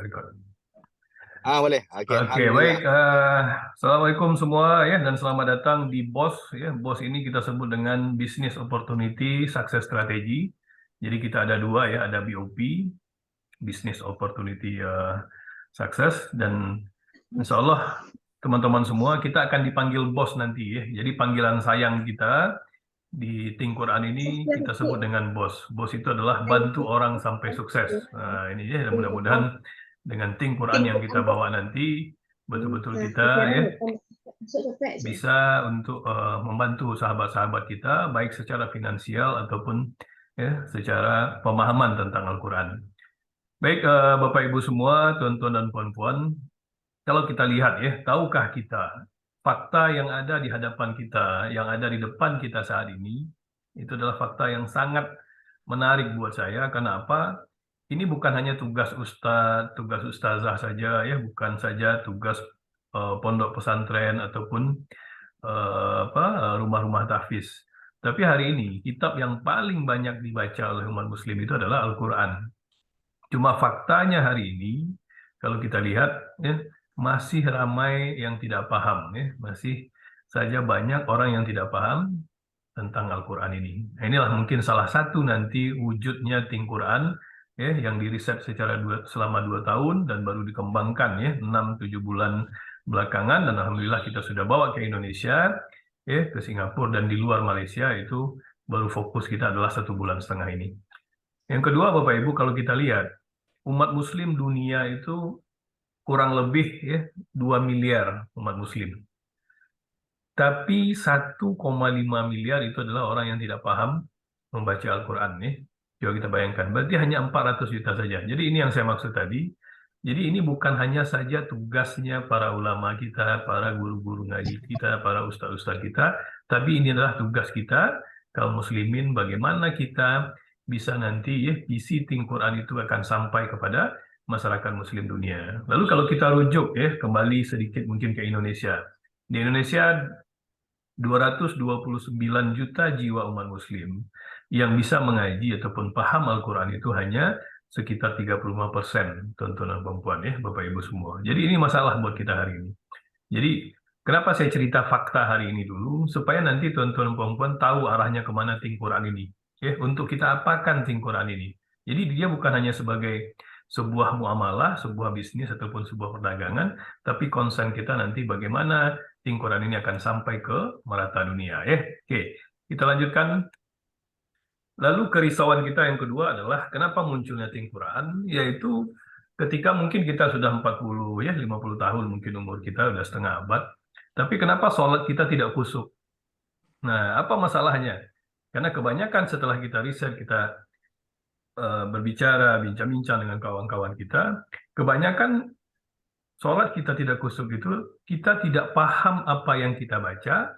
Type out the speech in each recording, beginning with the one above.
record. Boleh. Oke, Oke, baik. Alhamdulillah. Assalamualaikum semua ya, dan selamat datang di BOS ya. BOS ini kita sebut dengan Business Opportunity Success Strategy. Jadi kita ada dua ya, ada BOP, Business Opportunity Success, dan Insya Allah teman-teman semua kita akan dipanggil BOS nanti ya. Jadi panggilan sayang kita di Think Quran ini kita sebut dengan BOS. BOS itu adalah bantu orang sampai sukses. Nah, ini ya, mudah-mudahan dengan Think Quran yang kita bawa nanti betul-betul kita ya bisa untuk membantu sahabat-sahabat kita baik secara finansial ataupun ya secara pemahaman tentang Al-Quran. Baik, Bapak Ibu semua, tuan-tuan dan puan-puan, kalau kita lihat ya, tahukah kita fakta yang ada di hadapan kita, yang ada di depan kita saat ini, itu adalah fakta yang sangat menarik buat saya. Karena apa? Ini bukan hanya tugas ustadz, tugas ustazah saja ya, bukan saja tugas pondok pesantren ataupun rumah-rumah tahfiz. Tapi hari ini kitab yang paling banyak dibaca oleh umat Muslim itu adalah Al-Quran. Cuma faktanya hari ini, kalau kita lihat, ya, masih ramai yang tidak paham. Ya. Masih saja banyak orang yang tidak paham tentang Al-Quran ini. Nah, inilah mungkin salah satu nanti wujudnya Think Quran, ya, yang diriset selama 2 tahun dan baru dikembangkan ya 6-7 bulan belakangan, dan Alhamdulillah kita sudah bawa ke Indonesia, ya, ke Singapura, dan di luar Malaysia itu baru fokus kita adalah 1,5 bulan ini. Yang kedua, Bapak Ibu, kalau kita lihat, umat Muslim dunia itu kurang lebih ya 2 miliar umat Muslim. Tapi 1,5 miliar itu adalah orang yang tidak paham membaca Al-Quran. Ya. Coba kita bayangkan, berarti hanya 400 juta saja. Jadi ini yang saya maksud tadi. Jadi ini bukan hanya saja tugasnya para ulama kita, para guru-guru ngaji kita, para ustaz-ustaz kita, tapi ini adalah tugas kita, kaum muslimin, bagaimana kita bisa nanti ya isi Think Quran itu akan sampai kepada masyarakat muslim dunia. Lalu kalau kita rujuk ya kembali sedikit mungkin ke Indonesia. Di Indonesia 229 juta jiwa umat muslim yang bisa mengaji ataupun paham Al-Quran itu hanya sekitar 35%, tuan-tuan dan perempuan ya, Bapak Ibu semua. Jadi ini masalah buat kita hari ini. Jadi kenapa saya cerita fakta hari ini dulu, supaya nanti tuan-tuan dan perempuan tahu arahnya kemana Think Quran ini. Ya, untuk kita apakan Think Quran ini. Jadi dia bukan hanya sebagai sebuah muamalah, sebuah bisnis ataupun sebuah perdagangan, tapi concern kita nanti bagaimana Think Quran ini akan sampai ke merata dunia. Oke, kita lanjutkan. Lalu kerisauan kita yang kedua adalah kenapa munculnya Think Quran, yaitu ketika mungkin kita sudah 40 ya 50 tahun mungkin umur kita sudah setengah abad, tapi kenapa sholat kita tidak khusyuk? Nah, apa masalahnya? Karena kebanyakan setelah kita riset, kita berbicara, bincang-bincang dengan kawan-kawan kita, kebanyakan sholat kita tidak khusyuk itu, kita tidak paham apa yang kita baca,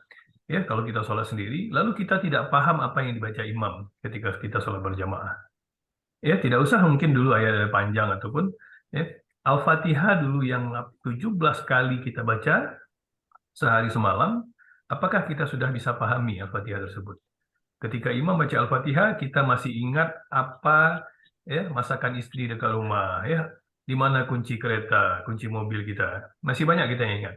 ya kalau kita sholat sendiri, lalu kita tidak paham apa yang dibaca imam ketika kita sholat berjamaah. Ya, tidak usah mungkin dulu ayat panjang ataupun ya, Al-Fatihah dulu yang 17 kali kita baca sehari semalam, apakah kita sudah bisa pahami Al-Fatihah tersebut? Ketika imam baca Al-Fatihah, kita masih ingat apa ya masakan istri dekat rumah, ya di mana kunci kereta, kunci mobil kita. Masih banyak kita yang ingat.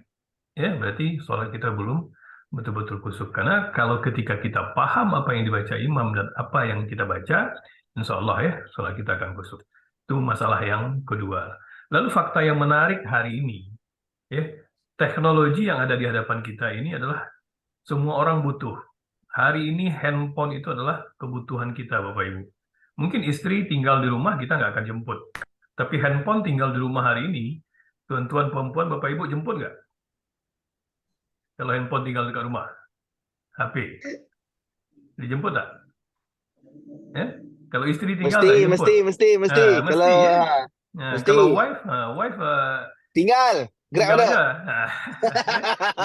Ya, berarti sholat kita belum betul-betul khusyuk. Karena kalau ketika kita paham apa yang dibaca imam dan apa yang kita baca, insya Allah ya, sholat kita akan khusyuk. Itu masalah yang kedua. Lalu fakta yang menarik hari ini, ya, teknologi yang ada di hadapan kita ini adalah semua orang butuh. Hari ini handphone itu adalah kebutuhan kita, Bapak Ibu. Mungkin istri tinggal di rumah, kita nggak akan jemput. Tapi handphone tinggal di rumah hari ini, tuan-tuan, perempuan, Bapak Ibu jemput nggak? Kalau handphone tinggal dekat rumah, HP, dijemput tak? Ya? Kalau istri tinggal tak Mesti, jemput? mesti, mesti, mesti. Mesti Kalau ya. Nah, mesti kalau wife tinggal, Grab tinggal ada. aja. Nah,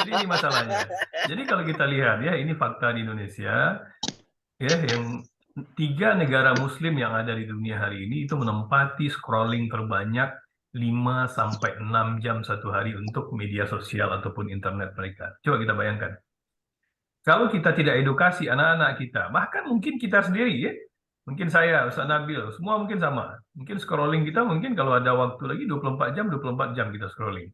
jadi ini masalahnya. Jadi kalau kita lihat ya, ini fakta di Indonesia, ya, yang 3 negara Muslim yang ada di dunia hari ini itu menempati scrolling terbanyak 5 sampai 6 jam satu hari untuk media sosial ataupun internet mereka. Coba kita bayangkan. Kalau kita tidak edukasi anak-anak kita, bahkan mungkin kita sendiri ya, mungkin saya, Ustaz Nabil, semua mungkin sama. Mungkin scrolling kita mungkin kalau ada waktu lagi 24 jam, 24 jam kita scrolling.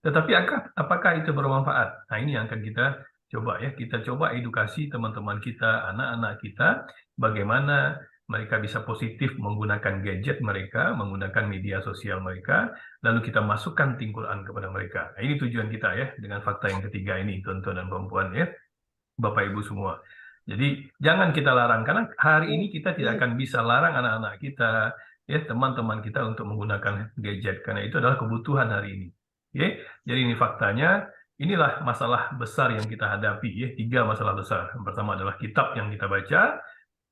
Tetapi apakah itu bermanfaat? Nah, ini yang akan kita coba ya. Kita coba edukasi teman-teman kita, anak-anak kita, bagaimana mereka bisa positif menggunakan gadget mereka, menggunakan media sosial mereka, lalu kita masukkan Quran kepada mereka. Nah, ini tujuan kita ya, dengan fakta yang ketiga ini, tuan-tuan dan perempuan ya, Bapak Ibu semua. Jadi jangan kita larang, karena hari ini kita tidak akan bisa larang anak-anak kita, ya teman-teman kita untuk menggunakan gadget, karena itu adalah kebutuhan hari ini. Oke, jadi ini faktanya. Inilah masalah besar yang kita hadapi, ya. 3 masalah besar. Yang pertama adalah kitab yang kita baca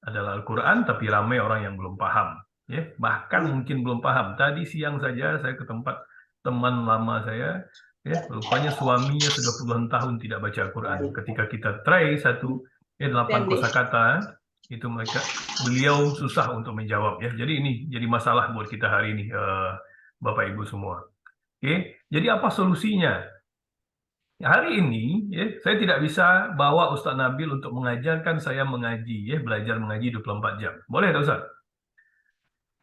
adalah Al-Quran, tapi ramai orang yang belum paham. Ya, bahkan mungkin belum paham. Tadi siang saja saya ke tempat teman lama saya, ya, rupanya suaminya sudah puluhan tahun tidak baca Al-Quran. Ketika kita try 8 kosakata, itu beliau susah untuk menjawab. Ya, jadi ini jadi masalah buat kita hari ini, Bapak Ibu semua. Oke, jadi apa solusinya? Hari ini, ya, saya tidak bisa bawa Ustaz Nabil untuk mengajarkan saya mengaji, ya, belajar mengaji 24 jam. Boleh tak, Ustaz?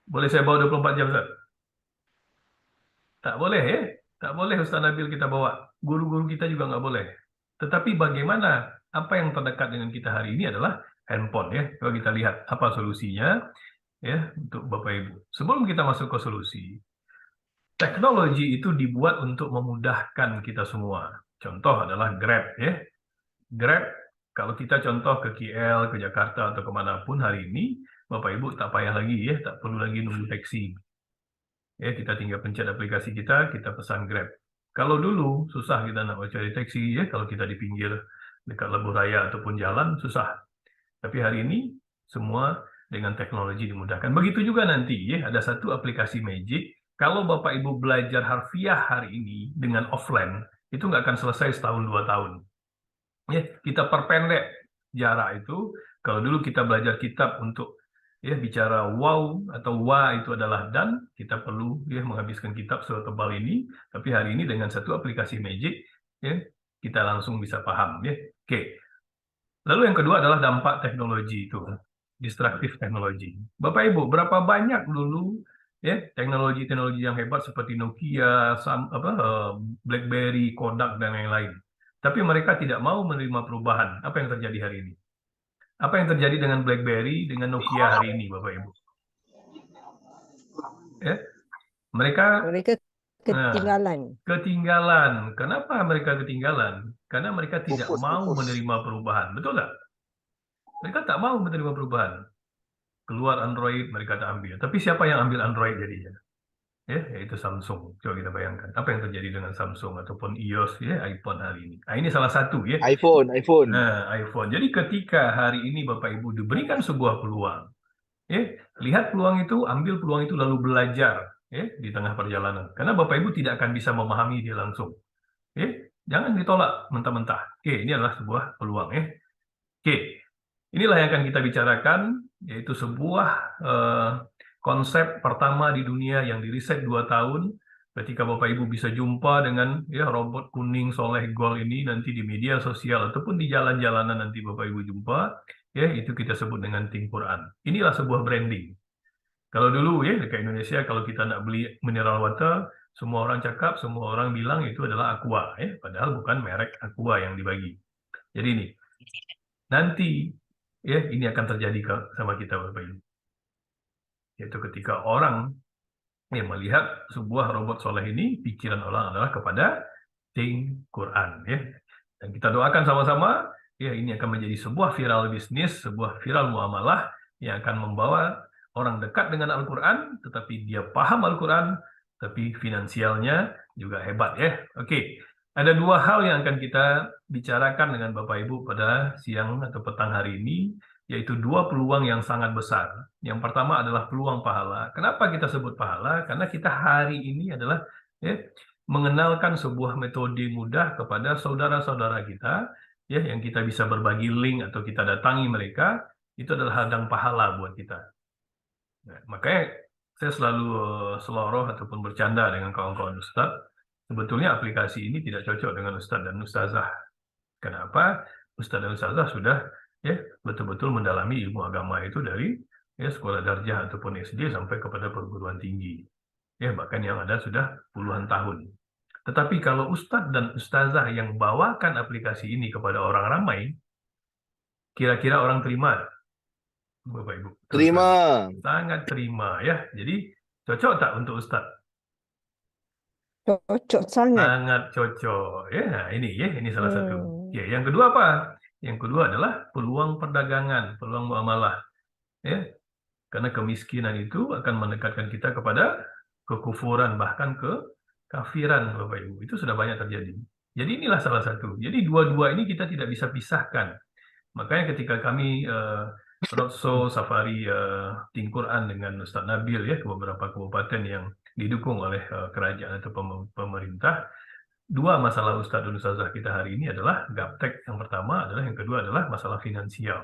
Boleh saya bawa 24 jam, Ustaz? Tak boleh, ya? Tak boleh Ustaz Nabil kita bawa. Guru-guru kita juga nggak boleh. Tetapi bagaimana? Apa yang terdekat dengan kita hari ini adalah handphone, ya. Kalau kita lihat apa solusinya, ya, untuk Bapak Ibu. Sebelum kita masuk ke solusi, teknologi itu dibuat untuk memudahkan kita semua. Contoh adalah Grab, ya. Grab, kalau kita contoh ke KL, ke Jakarta, atau kemanapun hari ini, Bapak Ibu tak payah lagi, ya, tak perlu lagi nunggu taksi. Ya, kita tinggal pencet aplikasi kita pesan Grab. Kalau dulu susah kita nak cari taksi, ya, kalau kita di pinggir dekat lebuh raya ataupun jalan susah. Tapi hari ini semua dengan teknologi dimudahkan. Begitu juga nanti, ya, ada satu aplikasi Magic. Kalau Bapak Ibu belajar harfiah hari ini dengan offline, itu nggak akan selesai setahun 2 tahun. Ya, kita perpendek jarak itu. Kalau dulu kita belajar kitab untuk, ya, bicara wow atau wa itu adalah dan, kita perlu, ya, menghabiskan kitab setebal ini. Tapi hari ini dengan satu aplikasi Magic, ya, kita langsung bisa paham, ya. Oke. Lalu yang kedua adalah dampak teknologi itu, distraktif teknologi. Bapak Ibu, berapa banyak dulu, ya, teknologi-teknologi yang hebat seperti Nokia, BlackBerry, Kodak dan lain-lain. Tapi mereka tidak mau menerima perubahan. Apa yang terjadi hari ini? Apa yang terjadi dengan BlackBerry, dengan Nokia hari ini, Bapak Ibu? Ya, mereka ketinggalan. Ketinggalan. Kenapa mereka ketinggalan? Karena mereka tidak mau menerima perubahan. Betul nggak? Mereka tak mau menerima perubahan. Keluar Android, mereka tak ambil. Tapi siapa yang ambil Android jadinya? Ya, yaitu Samsung. Coba kita bayangkan. Apa yang terjadi dengan Samsung ataupun iOS, ya, iPhone hari ini. Nah, ini salah satu, ya. iPhone. Nah, iPhone. Jadi ketika hari ini Bapak Ibu diberikan sebuah peluang, ya, lihat peluang itu, ambil peluang itu lalu belajar, ya, di tengah perjalanan. Karena Bapak Ibu tidak akan bisa memahami dia langsung. Ya, jangan ditolak mentah-mentah. Oke, ini adalah sebuah peluang, ya. Oke, inilah yang akan kita bicarakan, yaitu sebuah konsep pertama di dunia yang diriset 2 tahun. Ketika Bapak Ibu bisa jumpa dengan, ya, robot kuning soleh gold ini nanti di media sosial ataupun di jalan-jalanan nanti Bapak Ibu jumpa, ya, itu kita sebut dengan Quran. Inilah sebuah branding. Kalau dulu, ya, dekat Indonesia kalau kita nak beli mineral water, semua orang cakap, semua orang bilang itu adalah Aqua, ya, padahal bukan merek Aqua yang dibagi. Jadi ini nanti, ya, ini akan terjadi sama kita, Bapak Ibu. Yaitu ketika orang, ya, melihat sebuah robot soleh ini, pikiran orang adalah kepada Quran, ya. Dan kita doakan sama-sama, ya, ini akan menjadi sebuah viral bisnis, sebuah viral muamalah yang akan membawa orang dekat dengan Al-Quran, tetapi dia paham Al-Quran, tapi finansialnya juga hebat, ya. Oke, ada 2 hal yang akan kita bicarakan dengan Bapak Ibu pada siang atau petang hari ini, yaitu 2 peluang yang sangat besar. Yang pertama adalah peluang pahala. Kenapa kita sebut pahala? Karena kita hari ini adalah, ya, mengenalkan sebuah metode mudah kepada saudara-saudara kita, ya, yang kita bisa berbagi link atau kita datangi mereka, itu adalah ladang pahala buat kita. Nah, makanya saya selalu seloroh ataupun bercanda dengan kawan-kawan Ustadz, sebetulnya aplikasi ini tidak cocok dengan Ustadz dan Ustazah. Kenapa? Ustadz dan Ustazah sudah, ya, betul-betul mendalami ilmu agama itu dari ya sekolah darjah ataupun SD sampai kepada perguruan tinggi. Ya, bahkan yang ada sudah puluhan tahun. Tetapi kalau ustadz dan ustazah yang bawakan aplikasi ini kepada orang ramai, kira-kira orang terima, Bapak Ibu? Terima. Sangat terima ya. Jadi cocok tak untuk ustadz? Cocok sangat. Sangat cocok. Ya, nah, ini salah satu. Hmm. Ya, yang kedua apa? Yang kedua adalah peluang perdagangan, peluang muamalah. Ya, karena kemiskinan itu akan mendekatkan kita kepada kekufuran, bahkan ke kafiran, Bapak Ibu. Itu sudah banyak terjadi. Jadi inilah salah satu. Jadi dua-dua ini kita tidak bisa pisahkan. Makanya ketika kami roadshow safari Ting Quran dengan Ustaz Nabil ya ke beberapa kabupaten yang didukung oleh kerajaan atau pemerintah, dua masalah Ustaz dan Ustazah kita hari ini adalah gaptek yang pertama adalah, yang kedua adalah masalah finansial.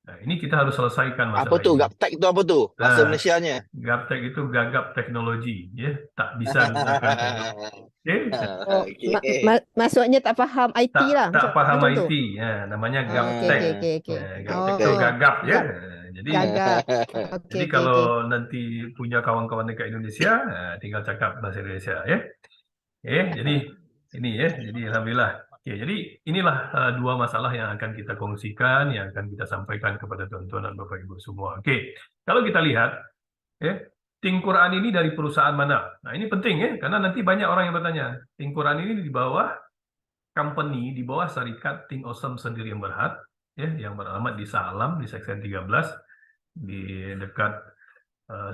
Nah, ini kita harus selesaikan Apa masalah tu? ini. Gaptek itu apa tu? Bahasa Nah, Malaysianya. gaptek itu gagap teknologi, ya, tak bisa gunakan teknologi. Oh, Okey. maksudnya tak faham IT lah. Tak paham Macam tu. IT, ya, namanya Okey, gaptek. okey, okey, okey. Nah, gaptek itu Oh, gagap ya. gap, Jadi gagap. jadi Okey, okey, kalau okey. nanti punya kawan-kawan dekat Indonesia, tinggal cakap bahasa Indonesia ya. Jadi ini ya, jadi alhamdulillah. Oke, jadi inilah dua masalah yang akan kita kongsikan, yang akan kita sampaikan kepada tuan-tuan dan Bapak Ibu semua. Oke, kalau kita lihat ya, Ting Quran ini dari perusahaan mana? Nah, ini penting ya, karena nanti banyak orang yang bertanya. Ting Quran ini di bawah company, di bawah syarikat Ting Awesome Sendiri yang Berhad, ya, yang beralamat di Shah Alam, di Seksi 13, di dekat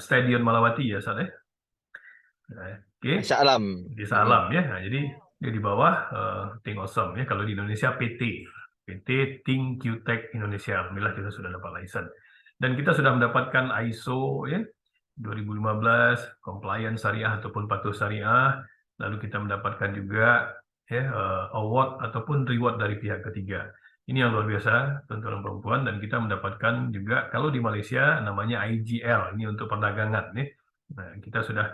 Stadion Malawati ya, Ustaz ya. Nah, oke. Masya Alam. Di Shah Alam ya. Nah, jadi dia di bawah Ting Awesome ya. Kalau di Indonesia PT Ting QTech Indonesia. Alhamdulillah kita sudah dapat license. Dan kita sudah mendapatkan ISO ya 2015 compliance syariah ataupun patuh syariah. Lalu kita mendapatkan juga ya award ataupun reward dari pihak ketiga. Ini yang luar biasa, tuan-tuan dan perempuan, dan kita mendapatkan juga kalau di Malaysia namanya IGL, ini untuk perdagangan nih. Nah, kita sudah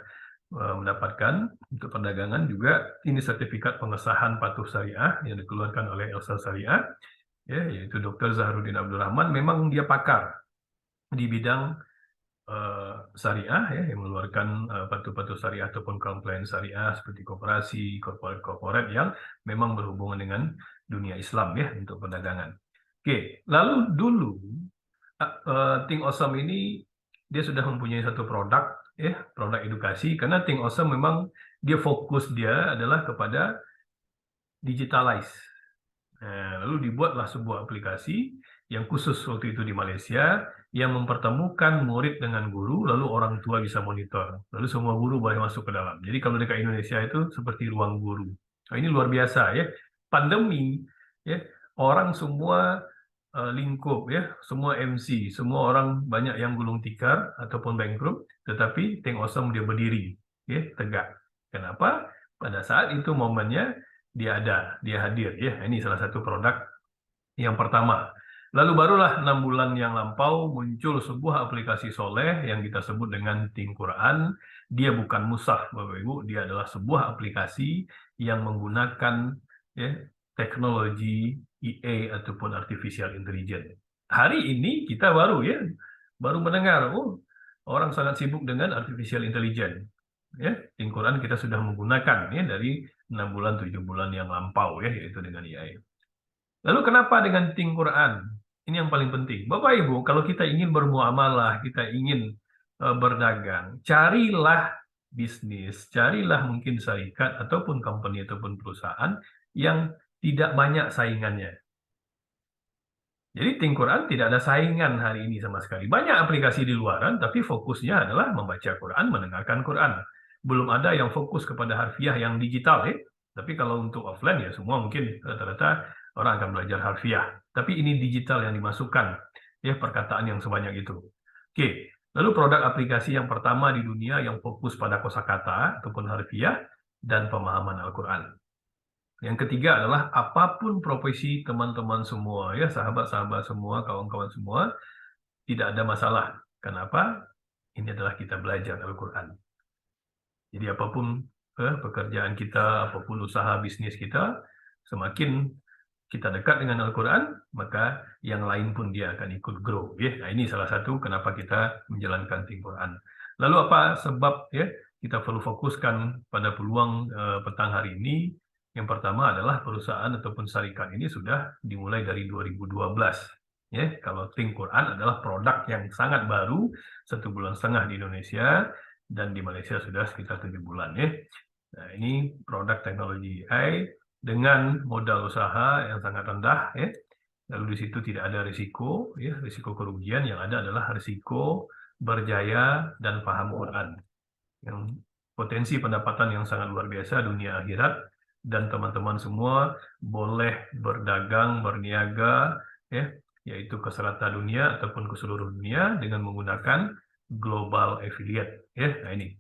mendapatkan untuk perdagangan juga ini sertifikat pengesahan patuh syariah yang dikeluarkan oleh Elsa Syariah, ya, yaitu Dr. Zahrudin Abdul Rahman. Memang dia pakar di bidang syariah ya, yang mengeluarkan patuh-patuh syariah ataupun compliance syariah seperti koperasi, korporat yang memang berhubungan dengan dunia Islam ya untuk perdagangan. Oke, lalu dulu Ting Awesome ini dia sudah mempunyai satu produk ya, produk edukasi, karena Ting Awesome memang dia fokus dia adalah kepada digitalize. Nah, lalu dibuatlah sebuah aplikasi yang khusus waktu itu di Malaysia yang mempertemukan murid dengan guru, lalu orang tua bisa monitor, lalu semua guru boleh masuk ke dalam. Jadi kalau dekat Indonesia itu seperti ruang guru. Nah, ini luar biasa ya. Pandemi ya, orang semua lingkup ya, semua MC, semua orang banyak yang gulung tikar ataupun bankrupt, tetapi Ting Awesome dia berdiri ya, tegak. Kenapa? Pada saat itu momennya dia hadir ya. Ini salah satu produk yang pertama. Lalu barulah 6 bulan yang lampau muncul sebuah aplikasi soleh yang kita sebut dengan Ting Quran. Dia bukan mushaf, Bapak Ibu, dia adalah sebuah aplikasi yang menggunakan ya, teknologi EA ataupun artificial intelligence. Hari ini kita baru mendengar, orang sangat sibuk dengan artificial intelligence. Ya, Ting Quran kita sudah menggunakan ya dari 6 bulan 7 bulan yang lampau ya, yaitu dengan AI. Lalu kenapa dengan Ting Quran? Ini yang paling penting. Bapak Ibu, kalau kita ingin bermuamalah, kita ingin berdagang, carilah bisnis, carilah mungkin syarikat ataupun company ataupun perusahaan yang tidak banyak saingannya. Jadi Ting Quran tidak ada saingan hari ini sama sekali. Banyak aplikasi di luaran, tapi fokusnya adalah membaca Quran, mendengarkan Quran. Belum ada yang fokus kepada harfiah yang digital ya. Tapi kalau untuk offline ya semua mungkin rata-rata orang akan belajar harfiah. Tapi ini digital yang dimasukkan ya, perkataan yang sebanyak itu. Oke, lalu produk aplikasi yang pertama di dunia yang fokus pada kosakata ataupun harfiah dan pemahaman Al-Quran. Yang ketiga adalah apapun profesi teman-teman semua ya, sahabat-sahabat semua, kawan-kawan semua, tidak ada masalah. Kenapa? Ini adalah kita belajar Al-Quran. Jadi apapun pekerjaan kita, apapun usaha bisnis kita, semakin kita dekat dengan Al-Quran, maka yang lain pun dia akan ikut grow. Ya. Nah, ini salah satu kenapa kita menjalankan Think Quran. Lalu apa sebab ya kita perlu fokuskan pada peluang petang hari ini? Yang pertama adalah perusahaan ataupun syarikat ini sudah dimulai dari 2012. Ya, kalau Think Quran adalah produk yang sangat baru, 1,5 bulan di Indonesia, dan di Malaysia sudah sekitar 7 bulan. Ya. Nah, ini produk teknologi AI dengan modal usaha yang sangat rendah. Ya. Lalu di situ tidak ada risiko, ya, risiko kerugian. Yang ada adalah risiko berjaya dan paham Quran. Yang potensi pendapatan yang sangat luar biasa dunia akhirat, dan teman-teman semua boleh berdagang, berniaga, ya, yaitu ke serata dunia ataupun ke seluruh dunia dengan menggunakan global affiliate. Ya, nah ini.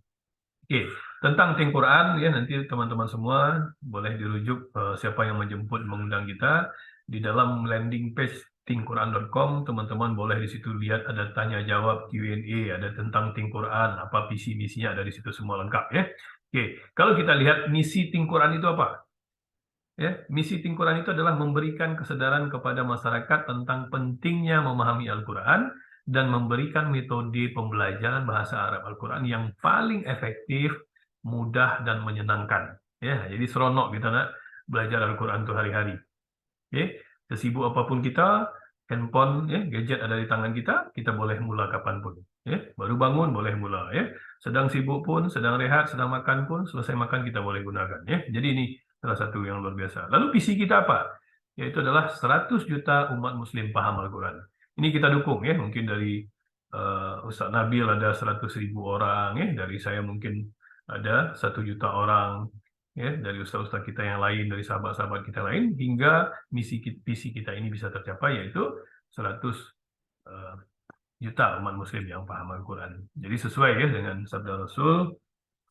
Oke, tentang Think Quran ya, nanti teman-teman semua boleh dirujuk siapa yang menjemput mengundang kita di dalam landing page thinkquran.com. Teman-teman boleh di situ lihat ada tanya jawab Q&A, ada tentang Think Quran, apa visi misinya ada di situ semua lengkap ya. Oke, kalau kita lihat misi Think Quran itu apa? Ya, misi Think Quran itu adalah memberikan kesadaran kepada masyarakat tentang pentingnya memahami Al-Quran dan memberikan metode pembelajaran bahasa Arab Al-Quran yang paling efektif, mudah, dan menyenangkan. Ya, jadi seronok kita nak belajar Al-Quran itu hari-hari. Ya, sesibuk apapun kita, handphone, ya, gadget ada di tangan kita boleh mula kapanpun. Ya, baru bangun boleh mula. Ya, sedang sibuk pun, sedang rehat, sedang makan pun, selesai makan kita boleh gunakan. Ya, jadi ini salah satu yang luar biasa. Lalu visi kita apa? Yaitu adalah 100 juta umat muslim paham Al-Quran. Ini kita dukung ya, mungkin dari Ustaz Nabil ada 100.000 orang, ya, dari saya mungkin ada 1 juta orang, ya, dari ustaz-ustaz kita yang lain, dari sahabat-sahabat kita lain, hingga visi kita ini bisa tercapai, yaitu 100 juta umat muslim yang paham Al-Quran. Jadi sesuai ya dengan sabda Rasul,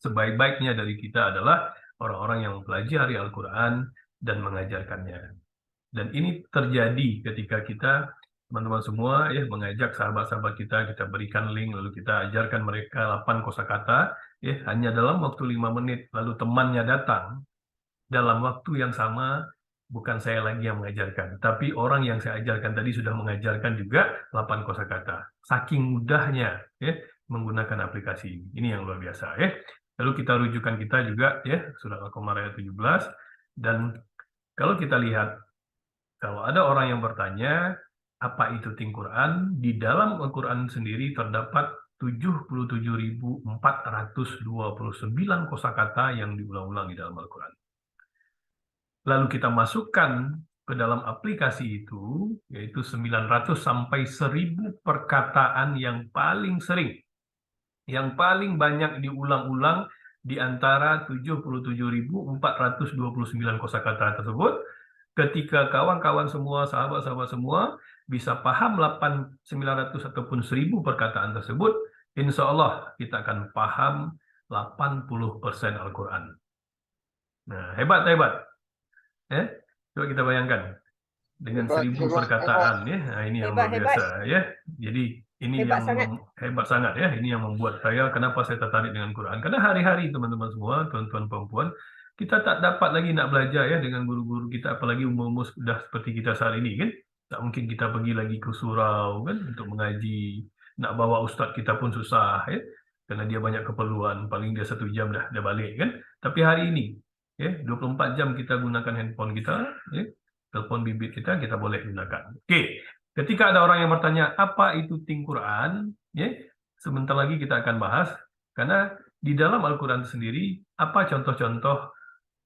sebaik-baiknya dari kita adalah orang-orang yang mempelajari Al-Quran dan mengajarkannya. Dan ini terjadi ketika kita, teman-teman semua, ya, mengajak sahabat-sahabat kita berikan link, lalu kita ajarkan mereka 8 kosakata, ya, hanya dalam waktu 5 menit, lalu temannya datang, dalam waktu yang sama, bukan saya lagi yang mengajarkan, tapi orang yang saya ajarkan tadi sudah mengajarkan juga 8 kosakata. Saking mudahnya, ya, menggunakan aplikasi ini. Ini yang luar biasa, ya. Lalu kita rujukan kita juga, ya, surat Al-Qamar ayat 17, dan kalau kita lihat, kalau ada orang yang bertanya, apa itu Think Quran? Di dalam Al-Quran sendiri terdapat 77.429 kosakata yang diulang-ulang di dalam Al-Quran. Lalu kita masukkan ke dalam aplikasi itu, yaitu 900 sampai 1.000 perkataan yang paling sering, yang paling banyak diulang-ulang di antara 77.429 kosakata tersebut. Ketika kawan-kawan semua, sahabat-sahabat semua bisa paham 900 ataupun 1.000 perkataan tersebut, insya Allah kita akan paham 80% Al-Quran. Nah, hebat. Ya? Coba kita bayangkan dengan 1.000 perkataan, ya. Nah, ini yang luar biasa, ya. Jadi ini yang hebat sangat, ya. Ini yang membuat kenapa saya tertarik dengan Quran. Karena hari-hari teman-teman semua, tuan-tuan perempuan, kita tak dapat lagi nak belajar ya dengan guru-guru kita, apalagi umur sudah seperti kita saat ini kan. Tak mungkin kita pergi lagi ke surau kan untuk mengaji. Nak bawa ustaz kita pun susah ya, karena dia banyak keperluan. Paling dia 1 jam dah balik kan. Tapi hari ini ya 24 jam kita gunakan handphone kita, ya, telepon bibir kita boleh gunakan. Oke, ketika ada orang yang bertanya apa itu Think Quran, ya, sebentar lagi kita akan bahas, karena di dalam Al-Quran sendiri apa contoh-contoh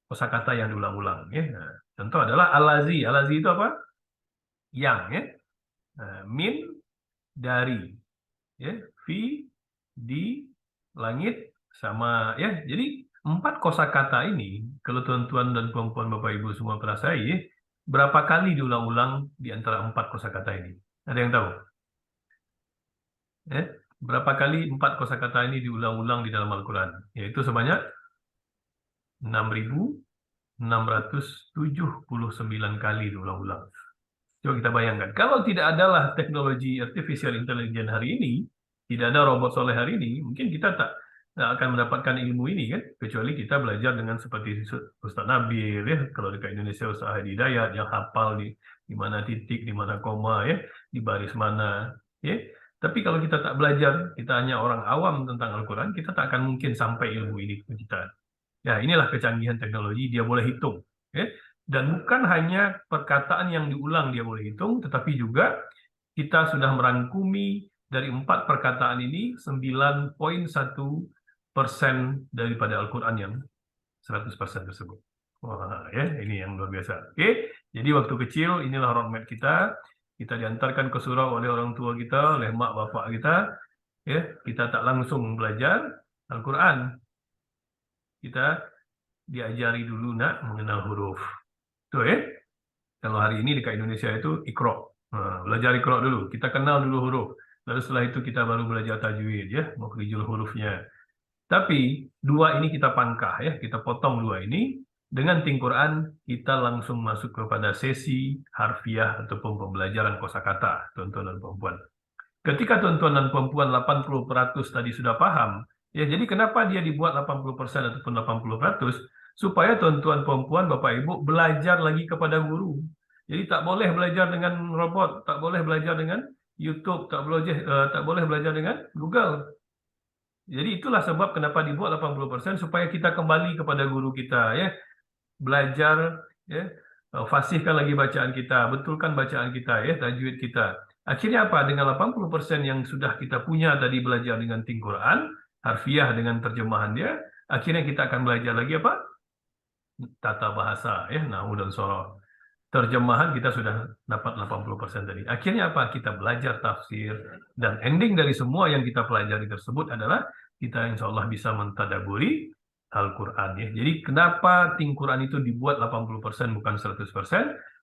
kosakata yang diulang-ulang, ya. Nah, contoh adalah alazi. Alazi itu apa? Yang, ya. Nah, min, dari, ya. Fi, di, langit, sama, ya. Jadi 4 kosakata ini, kalau tuan-tuan dan puan-puan Bapak Ibu semua perasai, ya, berapa kali diulang-ulang di antara 4 kosakata ini? Ada yang tahu? Ya, berapa kali 4 kosakata ini diulang-ulang di dalam Al-Quran? Yaitu sebanyak 6.679 kali diulang-ulang. Coba kita bayangkan, kalau tidak adalah teknologi artificial intelligence hari ini, tidak ada robot soleh hari ini, mungkin kita tak nggak akan mendapatkan ilmu ini kan, kecuali kita belajar dengan seperti Ustaz Nabil ya, kalau dekat Indonesia Ustaz Hadi Hidayat yang hafal di mana titik, di mana koma ya, di baris mana ya. Tapi kalau kita tak belajar, kita hanya orang awam tentang Al-Quran, kita tak akan mungkin sampai ilmu ini ke kita. Ya, inilah kecanggihan teknologi, dia boleh hitung ya. Dan bukan hanya perkataan yang diulang dia boleh hitung, tetapi juga kita sudah merangkumi dari 4 perkataan ini 9,1% daripada Al-Quran yang 100% tersebut. Wah, ya, ini yang luar biasa. Oke, jadi waktu kecil inilah roadmap kita. Kita diantarkan ke surau oleh orang tua kita, oleh mak bapak kita. Ya, kita tak langsung belajar Al-Quran. Kita diajari dulu nak mengenal huruf. Tuh ya. Kalau hari ini dekat Indonesia itu Iqra. Belajar Iqra dulu. Kita kenal dulu huruf. Lalu setelah itu kita baru belajar tajwid ya, makhrijul hurufnya. Tapi dua ini kita pangkah ya, kita potong dua ini. Dengan Think Quran kita langsung masuk kepada sesi harfiah ataupun pembelajaran kosakata, tuan-tuan dan perempuan. Ketika tuan-tuan dan perempuan 80% tadi sudah paham, ya jadi kenapa dia dibuat 80% ataupun 80%? Supaya tuan-tuan perempuan, Bapak Ibu belajar lagi kepada guru. Jadi tak boleh belajar dengan robot, tak boleh belajar dengan YouTube, tak boleh belajar dengan Google. Jadi itulah sebab kenapa dibuat 80% supaya kita kembali kepada guru kita ya. Belajar ya, fasihkan lagi bacaan kita, betulkan bacaan kita ya, tajwid kita. Akhirnya apa? Dengan 80% yang sudah kita punya tadi belajar dengan Think Quran, harfiah dengan terjemahan dia, akhirnya kita akan belajar lagi apa? Tata bahasa ya, nahwu dan shoroh. Terjemahan kita sudah dapat 80% tadi. Akhirnya apa? Kita belajar tafsir. Dan ending dari semua yang kita pelajari tersebut adalah kita insya Allah bisa mentadaburi Al-Quran. Ya. Jadi kenapa Think Quran itu dibuat 80% bukan 100%?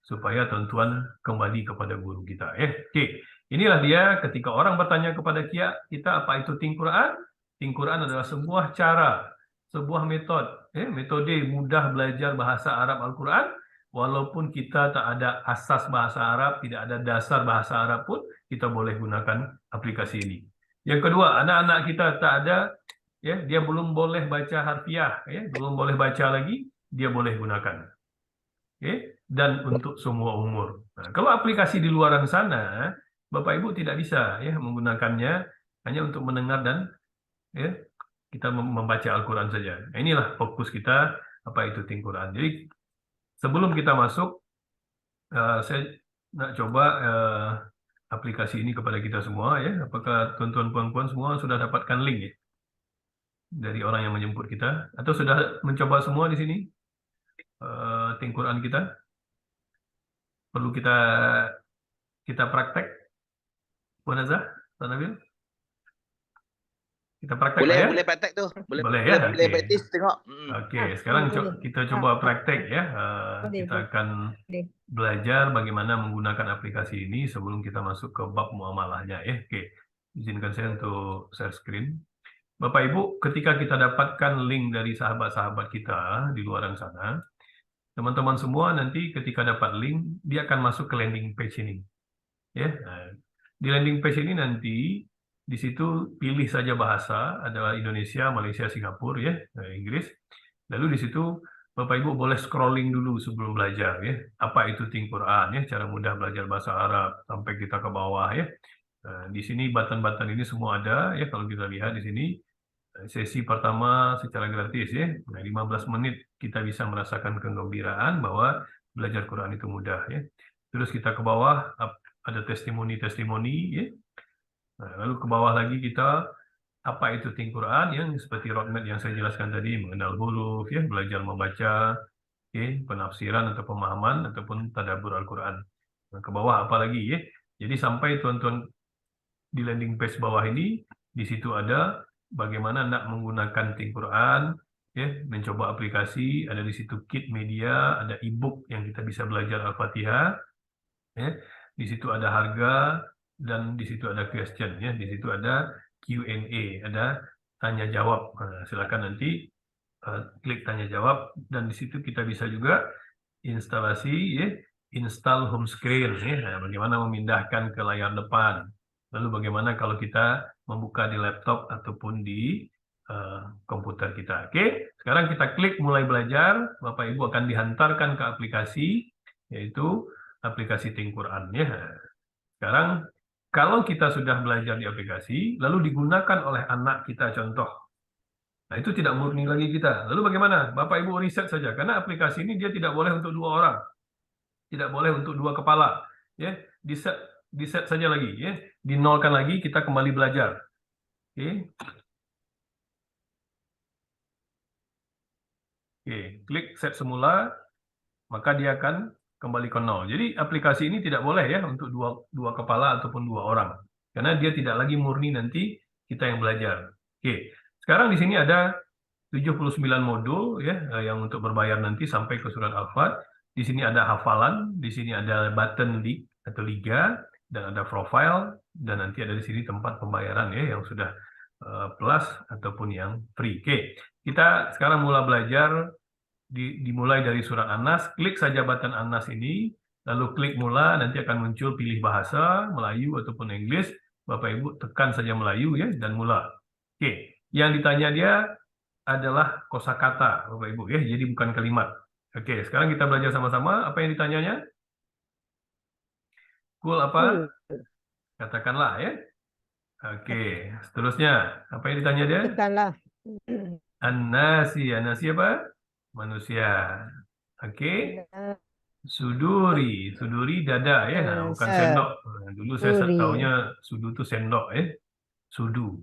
Supaya tuan-tuan kembali kepada guru kita. Oke. Inilah dia ketika orang bertanya kepada kita apa itu Think Quran? Think Quran adalah sebuah cara, sebuah metode mudah belajar bahasa Arab Al-Quran. Walaupun kita tak ada asas bahasa Arab, tidak ada dasar bahasa Arab pun, kita boleh gunakan aplikasi ini. Yang kedua, anak-anak kita tak ada, ya, dia belum boleh baca harfiah, ya, belum boleh baca lagi, dia boleh gunakan. Okay? Dan untuk semua umur. Nah, kalau aplikasi di luar sana, Bapak Ibu tidak bisa ya menggunakannya hanya untuk mendengar dan ya, kita membaca Al-Quran saja. Nah, inilah fokus kita, apa itu Think Quran. Jadi sebelum kita masuk, saya nak coba aplikasi ini kepada kita semua ya. Apakah tuan-tuan puan-puan semua sudah dapatkan link ya dari orang yang menjemput kita, atau sudah mencoba semua di sini Think Quran kita? Perlu kita praktek, Puan Azhar, Tuan Nabil? Kita praktek Boleh, ya? boleh praktek tu. Boleh ya? Boleh Okey. praktis tengok. Oke, sekarang boleh. kita coba praktek ya. Boleh, Kita boleh. akan Boleh. belajar bagaimana menggunakan aplikasi ini sebelum kita masuk ke bab muamalahnya ya. Oke, izinkan saya untuk share screen. Bapak Ibu, ketika kita dapatkan link dari sahabat-sahabat kita di luar sana, teman-teman semua nanti ketika dapat link, dia akan masuk ke landing page ini. Ya, di landing page ini nanti di situ pilih saja bahasa, adalah Indonesia, Malaysia, Singapura, ya, Inggris. Lalu di situ Bapak Ibu boleh scrolling dulu sebelum belajar, ya. Apa itu Think Quran, ya, cara mudah belajar bahasa Arab sampai kita ke bawah, ya. Di sini button-button ini semua ada, ya. Kalau kita lihat di sini sesi pertama secara gratis, ya. 15 menit kita bisa merasakan kegembiraan bahwa belajar Quran itu mudah, ya. Terus kita ke bawah ada testimoni-testimoni, ya. Lalu ke bawah lagi kita apa itu Think Quran yang seperti roadmap yang saya jelaskan tadi, mengenal huruf, ya, belajar membaca, penafsiran atau pemahaman ataupun tadabbur Al-Quran. Ke bawah apa lagi, ya? Jadi sampai tuan-tuan di landing page bawah ini, di situ ada bagaimana nak menggunakan Think Quran, ya, mencoba aplikasi, ada di situ kit media, ada e-book yang kita bisa belajar Al-Fatihah, ya. Di situ ada harga, dan di situ ada question, ya. Di situ ada Q&A, ada tanya jawab. Silakan nanti klik tanya jawab, dan di situ kita bisa juga instalasi, ya, install home screen, ya. Bagaimana memindahkan ke layar depan. Lalu bagaimana kalau kita membuka di laptop ataupun di komputer kita. Oke, sekarang kita klik mulai belajar. Bapak Ibu akan dihantarkan ke aplikasi, yaitu aplikasi Think Quran ya. Sekarang kalau kita sudah belajar di aplikasi, lalu digunakan oleh anak kita contoh. Nah, itu tidak murni lagi kita. Lalu bagaimana? Bapak Ibu riset saja, karena aplikasi ini dia tidak boleh untuk 2 orang. Tidak boleh untuk 2 kepala. Ya, di-set saja lagi ya. Dinolkan lagi, kita kembali belajar. Oke. Oke, klik set semula, maka dia akan kembali ke 0. Jadi aplikasi ini tidak boleh ya untuk dua kepala ataupun 2 orang. Karena dia tidak lagi murni nanti kita yang belajar. Oke, sekarang di sini ada 79 modul ya yang untuk berbayar nanti sampai ke surat Al-Fat. Di sini ada hafalan, di sini ada button league atau liga, dan ada profile, dan nanti ada di sini tempat pembayaran ya yang sudah plus ataupun yang free. Oke, kita sekarang mulai belajar. Dimulai dari surat An-Nas, klik saja button An-Nas ini, lalu klik mula, nanti akan muncul pilih bahasa, Melayu ataupun Inggris. Bapak Ibu tekan saja Melayu ya, dan mula. Oke, yang ditanya dia adalah kosakata, Bapak Ibu ya, jadi bukan kalimat. Oke, sekarang kita belajar sama-sama. Apa yang ditanyanya? Cool apa? Katakanlah ya. Oke, seterusnya. Apa yang ditanya dia? Katakanlah. An-nasi. An-nasi apa? Manusia. Oke. Suduri. Suduri dada ya, bukan sendok. Dulu saya tahunya sudu itu sendok ya. Sudu.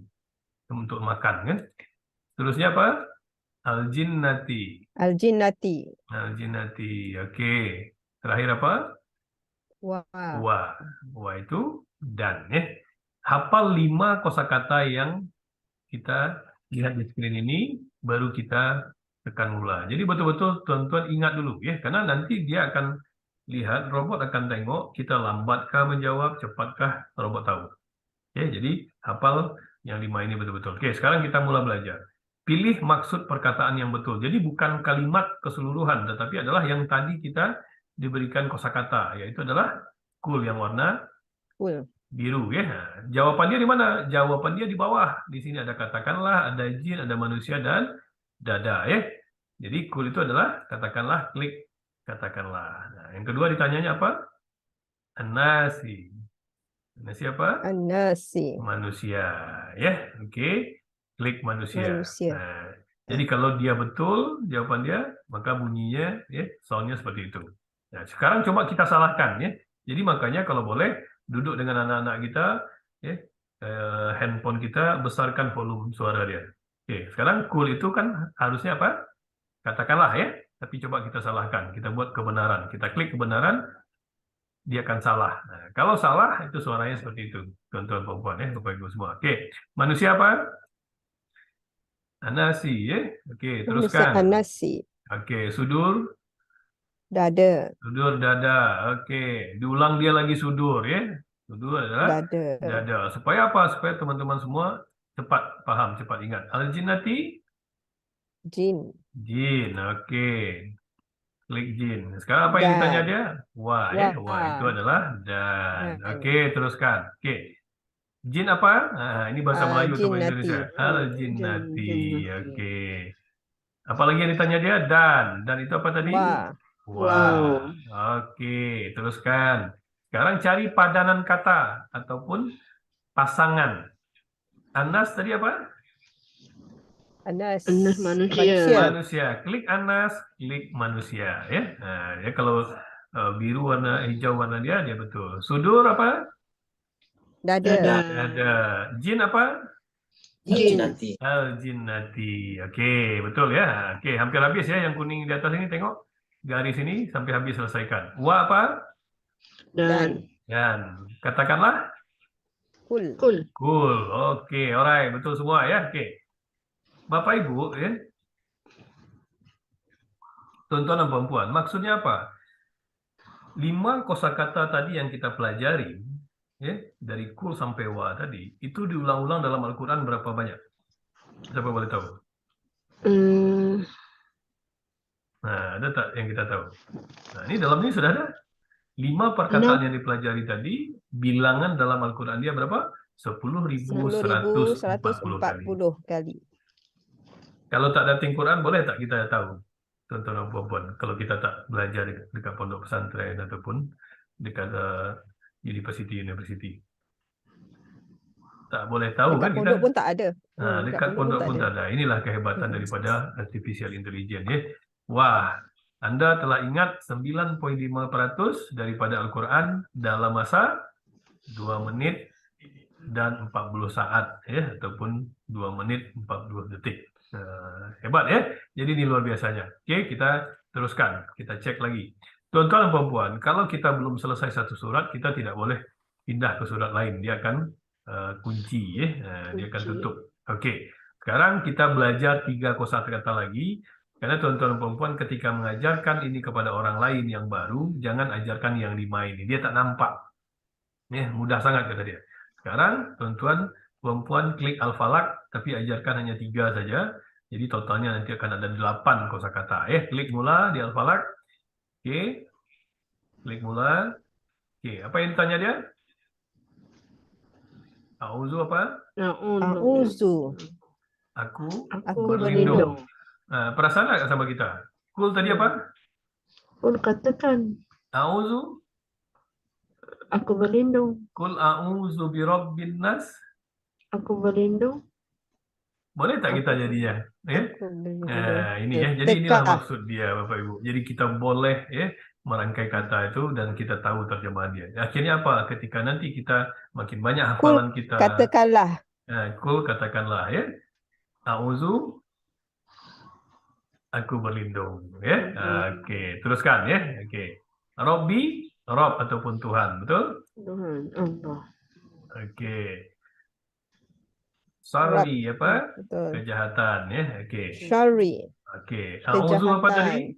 Untuk makan kan. Terusnya apa? Al-jinnati. Al-jinnati. Al-jinnati. Oke. Terakhir apa? Wa. Wa itu dan ya. Hafal 5 kosakata yang kita lihat di screen ini, baru kita tekan mula. Jadi betul-betul tuan-tuan ingat dulu ya, karena nanti dia akan lihat, robot akan tengok kita lambatkah menjawab, cepatkah robot tahu. Oke, jadi hafal yang 5 ini betul-betul. Oke, sekarang kita mulai belajar. Pilih maksud perkataan yang betul. Jadi bukan kalimat keseluruhan, tetapi adalah yang tadi kita diberikan kosakata, yaitu adalah kul yang warna biru ya. Jawabannya di mana? Jawabannya di bawah. Di sini ada katakanlah, ada jin, ada manusia dan dada ya. Jadi kul itu adalah katakanlah, klik katakanlah. Nah, yang kedua ditanyanya apa? An-nasi. An-nasi apa? An-nasi. Manusia ya. Oke. Klik manusia. Manusia. Nah, jadi kalau dia betul jawaban dia, maka bunyinya ya soundnya seperti itu. Nah, sekarang coba kita salahkan ya. Jadi makanya kalau boleh duduk dengan anak-anak kita ya, handphone kita besarkan volume suara dia. Oke, sekarang cool itu kan harusnya apa? Katakanlah ya, tapi coba kita salahkan. Kita buat kebenaran. Kita klik kebenaran, dia akan salah. Nah, kalau salah itu suaranya seperti itu. Tuan-tuan perempuan ya, Bapak Ibu semua. Oke, manusia apa? Anasi ya. Oke, teruskan. Anasi. Oke, sudur. Dada. Sudur dada. Oke, diulang dia lagi sudur ya. Sudur adalah dada. Supaya apa? Supaya teman-teman semua cepat paham, cepat ingat. Al-jinnati? Jin. Jin. Oke. Klik jin. Sekarang apa yang ditanya dia? Wah ya. Wah itu adalah dan. Oke, teruskan. Oke. Jin apa? Nah, ini bahasa Melayu atau bahasa Indonesia? Al-jinnati. Oke. Apalagi yang ditanya dia? Dan. Dan itu apa tadi? Wah. Oke, teruskan. Sekarang cari padanan kata ataupun pasangan. Anas tadi apa? Anas manusia. Manusia. Klik Anas, klik manusia ya. Nah, ya kalau biru warna hijau warna dia betul. Sudur apa? Dada. Dada. Jin apa? Jinnati. Al-jinnati. Oke, betul ya. Oke, hampir habis ya yang kuning di atas ini, tengok. Garis ini sampai habis selesaikan. Wa apa? Dan. Katakanlah. Kul. Oke, alright, betul semua ya. Oke. Bapak Ibu ya. Tuan-tuan dan perempuan, maksudnya apa? 5 kosakata tadi yang kita pelajari ya, dari kul sampai wa tadi, itu diulang-ulang dalam Al-Qur'an berapa banyak? Siapa boleh tahu? Nah, ada tak yang kita tahu? Nah, ini dalam ini sudah ada 5 perkataan yang dipelajari tadi, bilangan dalam Al-Quran dia berapa? 10.140 kali. Kalau tak dating Quran, boleh tak kita tahu, tuan-tuan dan puan-puan, kalau kita tak belajar dekat pondok pesantren ataupun dekat university. Tak boleh tahu Dekat kan kita? pondok pun tak ada. Dekat pondok pun tak ada. Inilah kehebatan daripada artificial intelligence. Ya. Wah, Anda telah ingat 9,5% daripada Al-Quran dalam masa 2 menit dan 40 saat, ya, ataupun 2 menit 40 detik. Hebat ya. Jadi ini luar biasanya. Oke, kita teruskan. Kita cek lagi. Tuan-tuan dan puan-puan, kalau kita belum selesai satu surat, kita tidak boleh pindah ke surat lain. Dia akan kunci, ya. Dia akan tutup. Oke. Sekarang kita belajar 3 kosakata lagi. Karena tuan-tuan dan puan-puan ketika mengajarkan ini kepada orang lain yang baru, jangan ajarkan yang 5 ini. Dia tak nampak. Ya, mudah sangat kata dia. Sekarang tuan-tuan puan-puan klik Al-Falaq, tapi ajarkan hanya 3 saja. Jadi totalnya nanti akan ada 8 kosakata. Klik mula di Al-Falaq. Oke. Klik mula. Oke, apa yang ditanya dia? A'udzu apa? A'udzu. Aku berlindung. Perasaan nggak sama kita? Kul tadi apa? Kul katakan. A'udzu. Aku berlindung. Kul a'udzu birabbin nas. Aku berlindung. Boleh tak kita jadinya? Ini ya. Jadi inilah maksud dia, Bapak Ibu. Jadi kita boleh merangkai kata itu dan kita tahu terjemahan dia. Akhirnya apa? Ketika nanti kita makin banyak hafalan kita. Katakanlah. Kul katakanlah ya. A'udzu, aku berlindung ya. Oke, teruskan ya. Oke. Robbi, Rob ataupun Tuhan, betul? Tuhan Allah. Oke. Sorry apa? Betul. Kejahatan ya. Oke. Sorry. Oke. A'udzu apa tadi?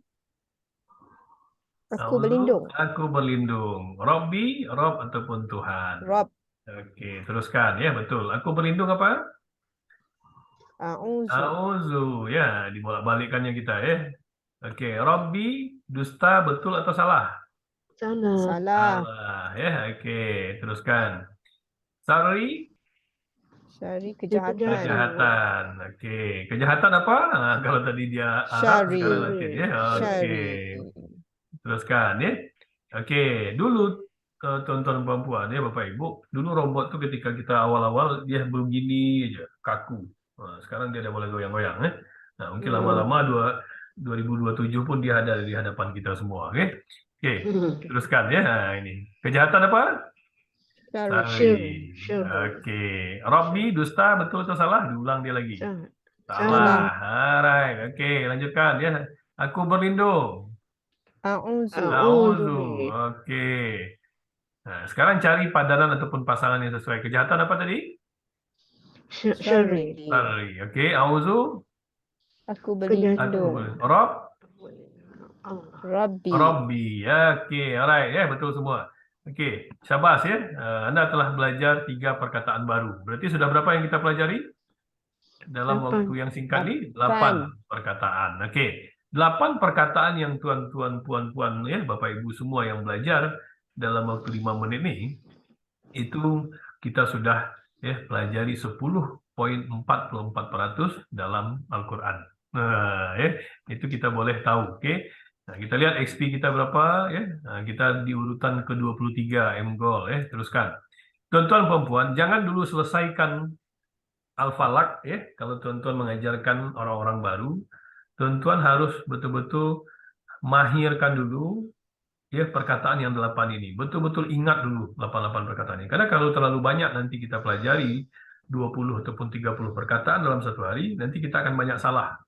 Aku berlindung. Aku berlindung. Robbi, Rob ataupun Tuhan. Rob. Oke, teruskan ya, betul. Aku berlindung apa? A'udzu. Ya, dibolak-balikkannya kita ya. Oke, Robbi, dusta betul atau salah? Salah. Ya, oke, teruskan. Sorry. Kejahatan. Oke, kejahatan apa? Kalau tadi dia Arab, sekarang Latin ya. Oke. Teruskan ya. Oke, dulu tuan-tuan puan-puan ya Bapak Ibu, dulu robot tuh ketika kita awal-awal dia begini aja, kaku. Nah, sekarang dia udah mulai goyang-goyang ya. Nah, mungkin lama-lama 2027 pun dia ada di hadapan kita semua, oke? Oke, teruskan ya. Nah, ini. Kejahatan apa? Sorry. Oke. Robbi, dusta, betul atau salah? Diulang dia lagi. Salah. Alright. Oke, lanjutkan ya. Aku berlindung. A'udzu. Oke. Nah, sekarang cari padanan ataupun pasangan yang sesuai. Kejahatan apa tadi? Sorry. Oke, a'udzu. Aku berlindung. Rob. Rabbi. Oke, alright ya, betul semua. Oke, syabas ya. Anda telah belajar 3 perkataan baru. Berarti sudah berapa yang kita pelajari? Dalam waktu yang singkat ini 8 perkataan. Oke. 8 perkataan yang tuan-tuan, puan-puan ya, Bapak Ibu semua yang belajar dalam waktu 5 menit ini, itu kita sudah ya pelajari 10,44% dalam Al-Quran. Nah, ya, itu kita boleh tahu, oke. Nah, kita lihat XP kita berapa ya. Nah, kita di urutan ke-23 M-Goal ya, teruskan. Tuan-tuan puan-puan, jangan dulu selesaikan Al-Falaq ya. Kalau tuan-tuan mengajarkan orang-orang baru, tuan-tuan harus betul-betul mahirkan dulu ya perkataan yang 8 ini. Betul-betul ingat dulu 88 perkataan ini. Karena kalau terlalu banyak nanti kita pelajari 20 ataupun 30 perkataan dalam satu hari, nanti kita akan banyak salah.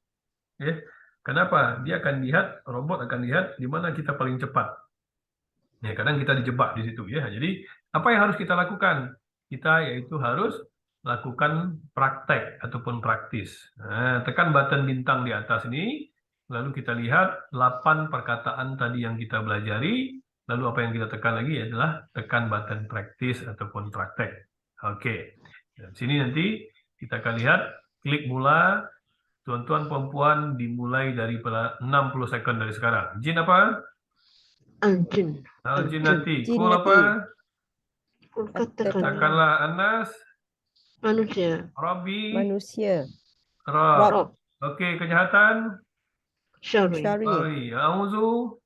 Ya. Kenapa? Dia akan lihat, robot akan lihat di mana kita paling cepat. Ya, kadang kita dijebak di situ ya. Jadi, apa yang harus kita lakukan? Kita yaitu harus lakukan praktek ataupun praktis. Nah, tekan button bintang di atas ini, lalu kita lihat 8 perkataan tadi yang kita belajari, lalu apa yang kita tekan lagi adalah tekan button praktis ataupun praktek. Oke. Dan sini nanti kita akan lihat klik mula. Tuan-tuan puan-puan dimulai dari 60 second dari sekarang. Jin apa? Aljin. Aljin nanti. Kul apa? Kul katakan. Katakanlah Anas. Manusia. Robbi. Manusia. Rob. Oke, kejahatan. Syari. Syari. Sorry. A'udzu.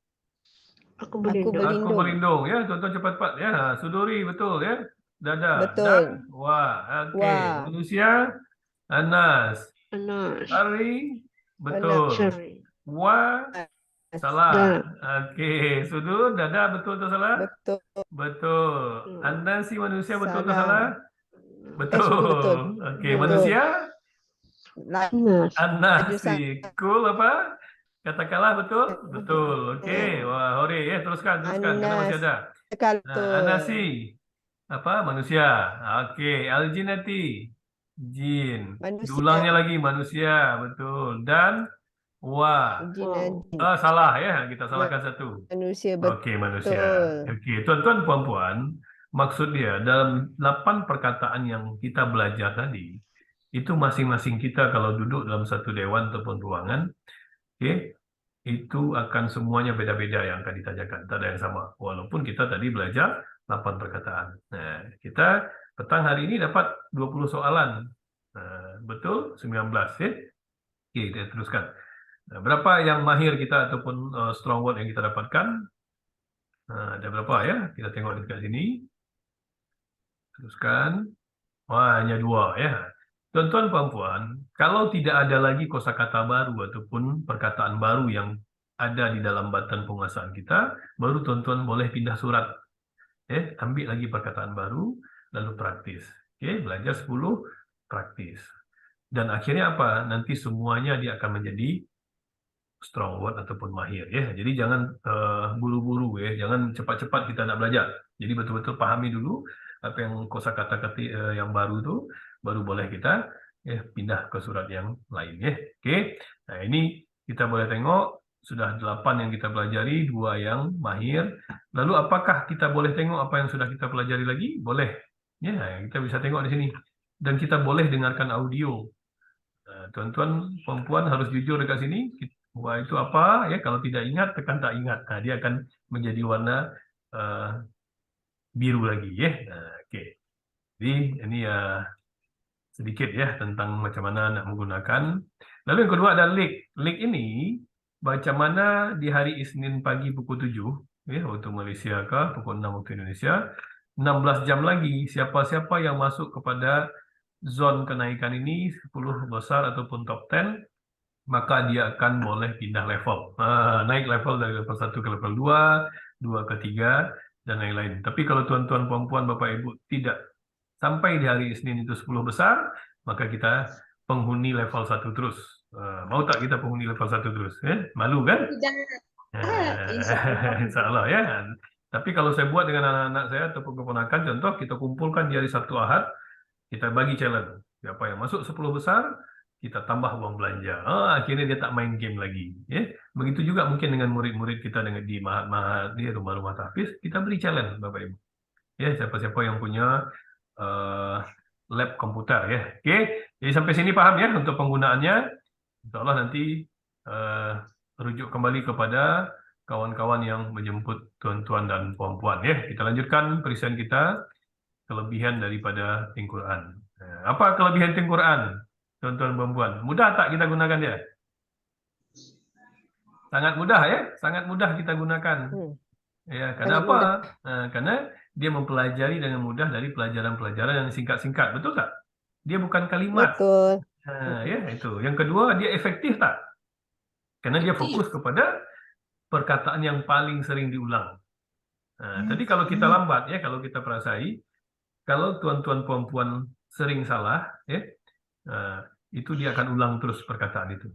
Aku Aku berlindung. Aku berlindung. berlindung. Ya, tuan-tuan cepat-cepat. Ya, suduri betul ya. Dada. Betul. Dan wa. Oke. Wa. Manusia. Anas. Anas. Ari. Anas. Betul. Syari. Wa. Da. Salah. Oke. Sudur. Dada betul atau salah? Betul. Betul. Anda si manusia betul atau salah? Salah. Betul. betul. Oke, Betul. manusia. Anas. Anda Laju si cool apa? Katakanlah betul. Betul. Oke. Wah, hore ya. Teruskan karena masih Anas. ada. Betul. Anda si apa? Manusia. Oke. Aljinati. Jin. Manusia. Diulangnya lagi manusia. Betul. Dan wa. Jin. Salah ya. Kita salahkan satu. Manusia Oke, betul. manusia. Oke, tuan-tuan, puan-puan, maksud dia dalam 8 perkataan yang kita belajar tadi, itu masing-masing kita kalau duduk dalam satu dewan ataupun ruangan, oke, itu akan semuanya beda-beda yang akan ditanyakan, tak ada yang sama. Walaupun kita tadi belajar 8 perkataan. Nah, kita petang hari ini dapat 20 soalan. Betul? 19, ya? Oke, kita teruskan. Nah, berapa yang mahir kita ataupun strong word yang kita dapatkan? Ada berapa ya? Kita tengok dekat sini. Teruskan. Wah, hanya 2 ya. Tuan-tuan puan-puan, kalau tidak ada lagi kosakata baru ataupun perkataan baru yang ada di dalam batan penguasaan kita, baru tuan-tuan boleh pindah surat. Ambil lagi perkataan baru, lalu praktis. Belajar 10, praktis. Dan akhirnya apa? Nanti semuanya dia akan menjadi strong word ataupun mahir ya. Jadi jangan buru-buru ya, jangan cepat-cepat kita nak belajar. Jadi betul-betul pahami dulu apa yang kosakata yang baru itu, baru boleh kita pindah ke surat yang lain ya. Oke. Nah, ini kita boleh tengok sudah 8 yang kita pelajari, 2 yang mahir. Lalu apakah kita boleh tengok apa yang sudah kita pelajari lagi? Boleh. Ya, kita bisa tengok di sini. Dan kita boleh dengarkan audio. Tuan-tuan, perempuan harus jujur dekat sini. Wah, itu apa? Ya, kalau tidak ingat, tekan tak ingat. Nah, dia akan menjadi warna biru lagi, ya. Oke. Jadi ini sedikit ya tentang macam mana nak menggunakan. Lalu yang kedua ada link. Link ini macam mana di hari Isnin pagi pukul 7, ya, waktu Malaysia ke pukul 6 waktu Indonesia. 16 jam lagi, siapa-siapa yang masuk kepada zon kenaikan ini 10 besar ataupun top 10, maka dia akan boleh pindah level. Naik level dari level 1 ke level 2, 2 ke 3, dan lain-lain. Tapi kalau tuan-tuan, puan-puan, bapak, ibu tidak sampai di hari Isnin itu 10 besar, maka kita penghuni level 1 terus. Mau tak kita penghuni level 1 terus? Malu kan? Insya Allah ya. Tapi kalau saya buat dengan anak-anak saya ataupun keponakan, contoh kita kumpulkan di hari Sabtu Ahad, kita bagi challenge. Siapa yang masuk 10 besar, kita tambah uang belanja. Akhirnya dia tak main game lagi. Ya. Begitu juga mungkin dengan murid-murid kita dengan di mahat-mahat, di rumah-rumah tahfiz, kita beri challenge, Bapak Ibu. Ya, siapa-siapa yang punya lab komputer ya. Oke, jadi sampai sini paham ya untuk penggunaannya. Insya Allah nanti rujuk kembali kepada kawan-kawan yang menjemput tuan-tuan dan puan-puan ya. Kita lanjutkan perisian kita, kelebihan daripada Al-Quran. Apa kelebihan Al-Quran? Tuan-tuan puan-puan, mudah tak kita gunakan dia? Sangat mudah ya, sangat mudah kita gunakan. Ya, karena apa? Karena dia mempelajari dengan mudah dari pelajaran-pelajaran yang singkat-singkat, betul tak? Dia bukan kalimat. Betul. Ya, itu. Yang kedua, dia efektif tak? Karena dia fokus kepada perkataan yang paling sering diulang. Tadi kalau kita lambat ya, kalau kita perasai, kalau tuan-tuan puan-puan sering salah, ya, itu dia akan ulang terus perkataan itu.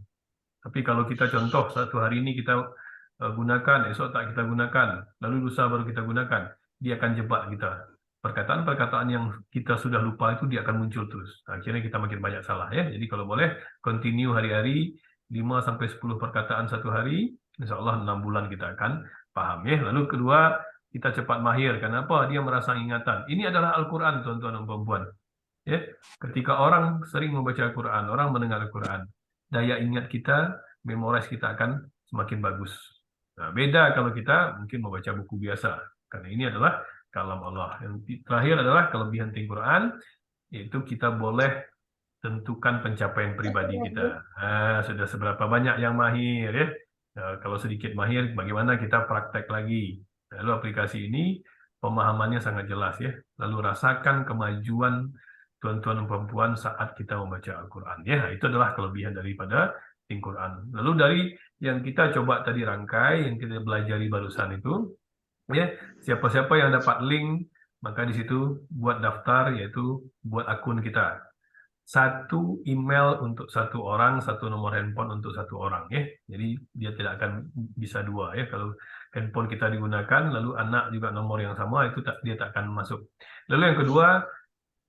Tapi kalau kita contoh satu hari ini kita gunakan, esok tak kita gunakan, lalu lusa baru kita gunakan, dia akan jebak kita. Perkataan-perkataan yang kita sudah lupa itu dia akan muncul terus. Akhirnya kita makin banyak salah ya. Jadi kalau boleh continue hari-hari 5-10 perkataan satu hari, insya Allah 6 bulan kita akan paham ya. Lalu kedua, kita cepat mahir. Kenapa? Dia merasa ingatan. Ini adalah Al-Quran, tuan-tuan dan puan-puan. Ya, ketika orang sering membaca Al-Quran, orang mendengar Al-Quran, daya ingat kita, memorize kita akan semakin bagus. Nah, beda kalau kita mungkin membaca buku biasa, karena ini adalah kalam Allah. Yang terakhir adalah kelebihan Al-Quran, yaitu kita boleh tentukan pencapaian pribadi kita. Sudah seberapa banyak yang mahir ya. Kalau sedikit mahir, bagaimana kita praktek lagi. Lalu aplikasi ini pemahamannya sangat jelas ya. Lalu rasakan kemajuan tuan-tuan dan perempuan saat kita membaca Al-Quran. Ya, itu adalah kelebihan daripada Think Quran. Lalu dari yang kita coba tadi rangkai, yang kita belajari barusan itu, ya, siapa-siapa yang dapat link, maka di situ buat daftar, yaitu buat akun kita. Satu email untuk satu orang, satu nomor handphone untuk satu orang ya. Jadi dia tidak akan bisa dua ya. Kalau handphone kita digunakan, lalu anak juga nomor yang sama, itu dia tak akan masuk. Lalu yang kedua,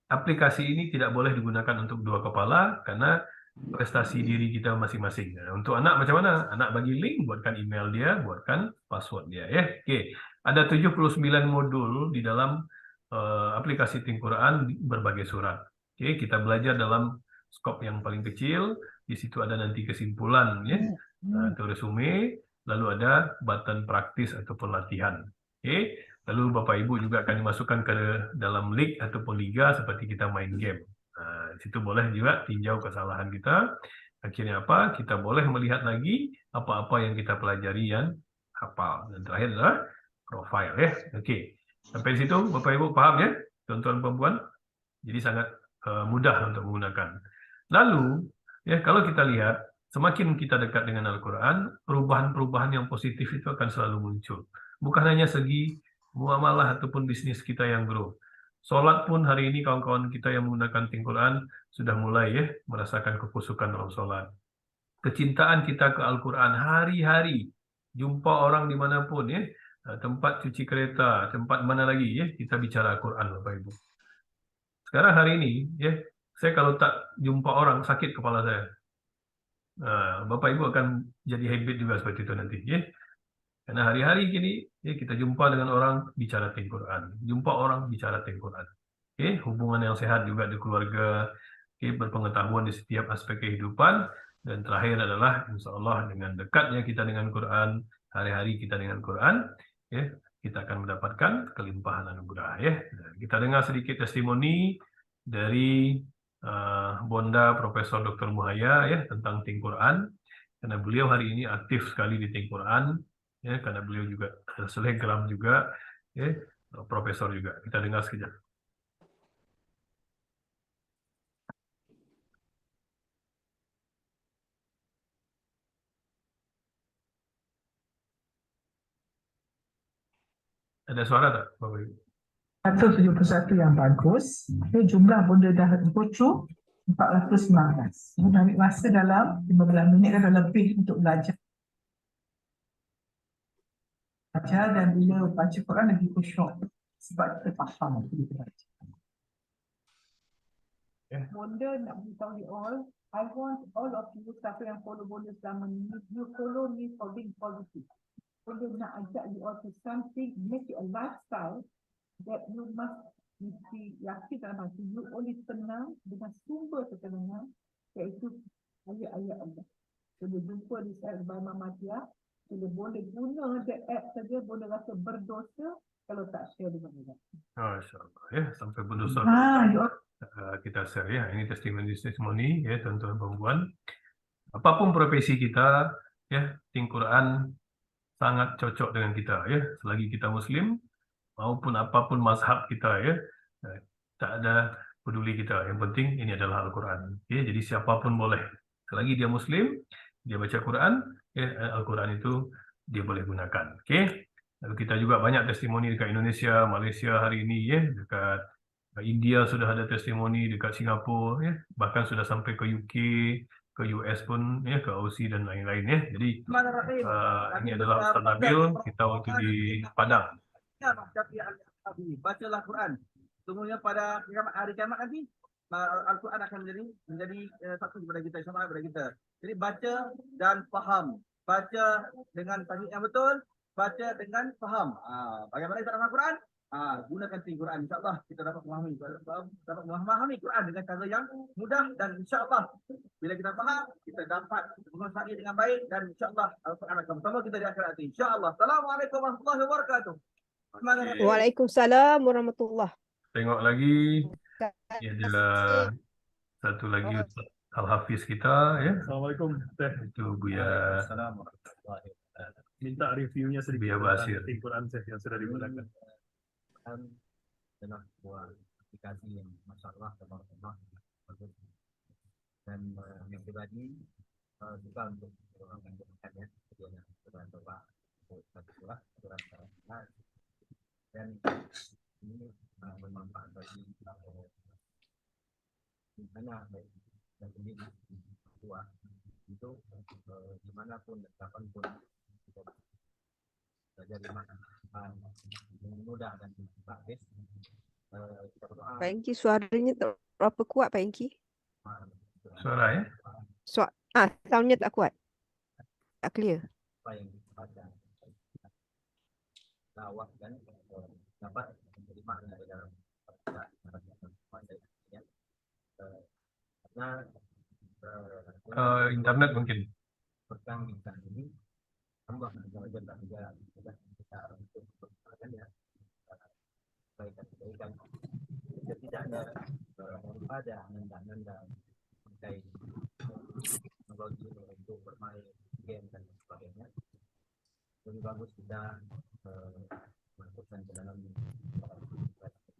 aplikasi ini tidak boleh digunakan untuk dua kepala karena prestasi diri kita masing-masing. Nah, untuk anak macam mana? Anak bagi link, buatkan email dia, buatkan password dia ya. Oke, ada 79 modul di dalam aplikasi Think Quran berbagai surat. Oke, kita belajar dalam skop yang paling kecil. Di situ ada nanti kesimpulan ya, atau resume, lalu ada button praktis ataupun latihan. Oke, lalu Bapak Ibu juga akan dimasukkan ke dalam league ataupun liga seperti kita main game. Di situ boleh juga tinjau kesalahan kita. Akhirnya apa? Kita boleh melihat lagi apa-apa yang kita pelajari yang hafal. Dan terakhir adalah profile ya. Oke, sampai di situ Bapak Ibu paham ya, tuan-tuan perempuan? Jadi sangat mudah untuk menggunakan. Lalu, ya kalau kita lihat, semakin kita dekat dengan Al-Quran, perubahan-perubahan yang positif itu akan selalu muncul. Bukan hanya segi muamalah ataupun bisnis kita yang grow. Sholat pun hari ini kawan-kawan kita yang menggunakan Think Quran sudah mulai ya merasakan kekhusyukan dalam sholat. Kecintaan kita ke Al-Quran hari-hari, jumpa orang dimanapun ya, tempat cuci kereta, tempat mana lagi ya, kita bicara Al-Quran Bapak Ibu. Sekarang hari ini, ya, saya kalau tak jumpa orang sakit kepala saya. Bapak Ibu akan jadi habit juga seperti itu nanti, ya. Karena hari-hari gini, ya, kita jumpa dengan orang bicara Think Quran, jumpa orang bicara Think Quran. Oke, hubungan yang sehat juga di keluarga, berpengetahuan di setiap aspek kehidupan, dan terakhir adalah insya Allah dengan dekatnya kita dengan Quran, hari-hari kita dengan Quran, ya, kita akan mendapatkan kelimpahan anugerah ya. Kita dengar sedikit testimoni dari Bonda Profesor Dr. Muhaya ya tentang Think Quran, karena beliau hari ini aktif sekali di Think Quran ya, karena beliau juga selegram juga ya, profesor juga. Kita dengar sekejap. Ada suara tak, Bapak Ibu? 171 yang bagus. Jumlah benda dah bocor 419. Ambil masa dalam 15 minit dah lebih untuk belajar. Dan bila baca Quran lagi khusyuk sebab kita faham kita baca. Bonda nak beritahu you all, I want all of you siapa yang follow Bonda selama ni, you follow me for being positive. Bonda nak ajak you all to something, make it a lifestyle that you must mesti yakin dalam hati you only tenang dengan sumber ketenangan, iaitu ayat-ayat Allah. Bila jumpa di side Bahama Matia, bila Bonda guna the app saja, Bonda rasa berdosa kalau tak share dengan orang. Masya-Allah ya, sampai berdosa. Kita share ya, ini testimoni ya tuan-tuan perempuan. Apapun profesi kita ya, Think Quran sangat cocok dengan kita ya, selagi kita Muslim maupun apapun mazhab kita ya, tak ada peduli kita. Yang penting ini adalah Al-Quran. Ya, jadi siapapun boleh, selagi dia Muslim, dia baca Quran, ya, Al-Quran itu dia boleh gunakan. Oke. Lalu kita juga banyak testimoni dekat Indonesia, Malaysia hari ini ya, dekat India sudah ada testimoni, dekat Singapura ya, bahkan sudah sampai ke UK, ke US pun ya, ke Aussie dan lain-lain ya. Jadi ini adalah Ustaz Nabil, kita waktu di Padang. Bacalah Quran. Sungguhnya pada hari kiamat nanti Al-Quran akan menjadi satu kepada kita, sama kepada kita. Jadi baca dan faham. Baca dengan tajwid yang betul, baca dengan faham. Bagaimana kita dalam Al-Quran? Gunakan Think Quran. InsyaAllah kita dapat memahami Quran dengan cara yang mudah, dan insyaAllah bila kita faham, kita dapat menguasai dengan baik, dan insyaAllah Al-Quran akan bersama kita di akhirat nanti. InsyaAllah. Assalamualaikum warahmatullahi wabarakatuh. Waalaikumsalam warahmatullahi. Tengok lagi. Ini adalah Satu lagi Ustaz Al-Hafiz kita ya. Assalamualaikum. Teh. Itu Buya Minta reviewnya sedikit Buya tentang Basir. Al-Quran yang sudah digunakan. Adalah sebuah aplikasi yang masya Allah teman-teman dan yang pribadi juga untuk orang yang menggunakannya kemudian coba dan ini bermanfaat bagi mana baik dan sendiri tua itu dimanapun dan kapanpun belajar dengan mudah dan praktis. Pak Engki, suaranya terlalu kuat, Pak Engki. Suara ya. Soundnya tak kuat. Tak clear. Apa yang kita baca dakwah dan dapat menjadi makna di dalam karena Internet mungkin. pertandingan ini tambah menjaga kita untuk ya kebaikan tidak ada daripada nanda mengkai teknologi untuk bermain game dan sebagainya. Lebih bagus kita masukkan ke dalam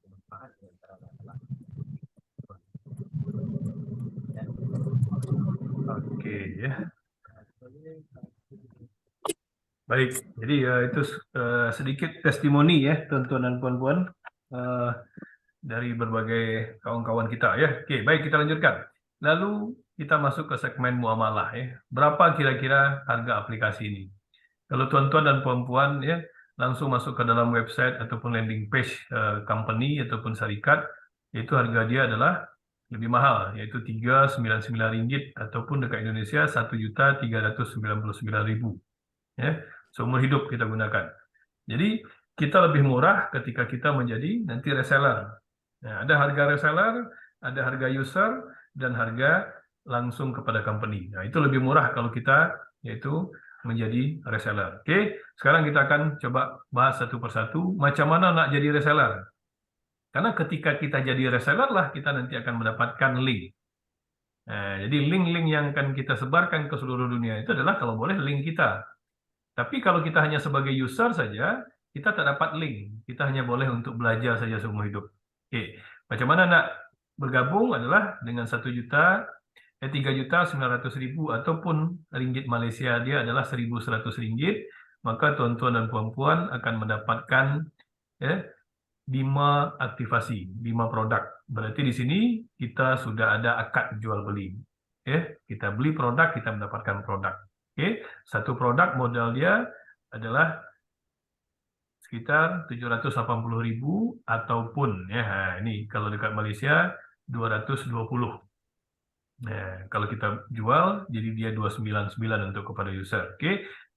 manfaat yang adalah Oke ya. Baik, jadi itu sedikit testimoni ya tuan-tuan dan puan-puan dari berbagai kawan-kawan kita ya. Oke, baik kita lanjutkan. Lalu kita masuk ke segmen muamalah ya. Berapa kira-kira harga aplikasi ini? Kalau tuan-tuan dan puan-puan ya langsung masuk ke dalam website ataupun landing page company ataupun syarikat, itu harga dia adalah lebih mahal, yaitu Rp399 ataupun dekat Indonesia Rp1.399.000 ya, seumur hidup kita gunakan. Jadi kita lebih murah ketika kita menjadi nanti reseller. Nah, ada harga reseller, ada harga user, dan harga langsung kepada company. Nah, itu lebih murah kalau kita yaitu menjadi reseller. Oke, sekarang kita akan coba bahas satu persatu macam mana nak jadi reseller. Karena ketika kita jadi reseller lah kita nanti akan mendapatkan link. Nah, jadi link-link yang akan kita sebarkan ke seluruh dunia itu adalah kalau boleh link kita. Tapi kalau kita hanya sebagai user saja, kita tak dapat link. Kita hanya boleh untuk belajar saja seumur hidup. Oke, macam mana nak bergabung adalah dengan 3.900.000 ataupun ringgit Malaysia dia adalah Rp1.100, maka tuan-tuan dan puan-puan akan mendapatkan 5 aktivasi, 5 produk. Berarti di sini kita sudah ada akad jual beli. Kita beli produk, kita mendapatkan produk. Satu produk modal dia adalah sekitar 780.000 ataupun ini kalau dekat Malaysia 220. Nah, kalau kita jual jadi dia 299 untuk kepada user.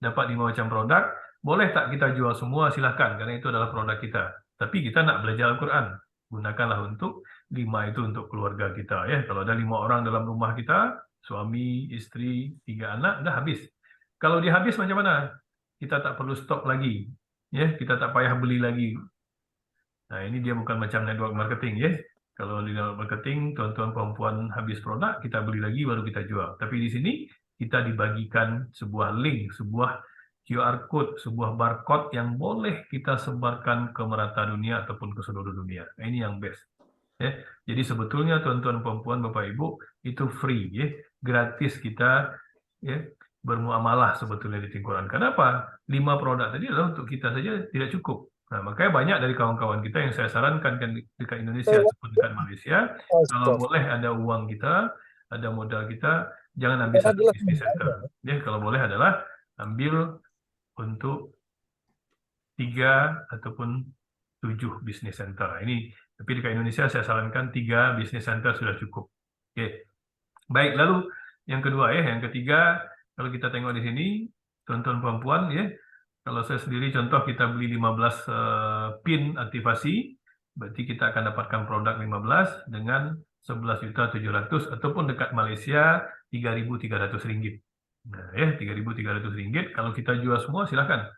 Dapat 5 macam produk. Boleh tak kita jual semua? Silahkan, karena itu adalah produk kita. Tapi kita nak belajar Al-Quran, gunakanlah untuk 5 itu untuk keluarga kita ya. Kalau ada 5 orang dalam rumah kita, suami, istri, 3 anak, dah habis. Kalau dia habis macam mana? Kita tak perlu stok lagi, ya. Kita tak payah beli lagi. Nah, ini dia bukan macam network marketing ya. Kalau di network marketing, tuan-tuan perempuan habis produk, kita beli lagi baru kita jual. Tapi di sini kita dibagikan sebuah link, sebuah QR code, sebuah barcode yang boleh kita sebarkan ke merata dunia ataupun ke seluruh dunia. Nah, ini yang best. Ya. Jadi sebetulnya tuan-tuan perempuan, Bapak Ibu, itu free, ya. Gratis kita ya, bermuamalah sebetulnya di Quran. Kenapa? 5 produk tadi adalah untuk kita saja tidak cukup. Nah, makanya banyak dari kawan-kawan kita yang saya sarankan kan dekat Indonesia ataupun dekat Malaysia, kalau boleh ada uang kita, ada modal kita, jangan ambil satu business center. Ya, kalau boleh adalah ambil untuk 3 ataupun 7 business center. Ini, tapi dekat Indonesia saya sarankan 3 business center sudah cukup. Oke. Baik, lalu yang kedua ya, yang ketiga, kalau kita tengok di sini, tuan-tuan perempuan ya, kalau saya sendiri contoh kita beli 15 pin aktivasi, berarti kita akan dapatkan produk 15 dengan 11.700.000 ataupun dekat Malaysia Rp3.300. Nah, ya, Rp3.300. Kalau kita jual semua, silakan.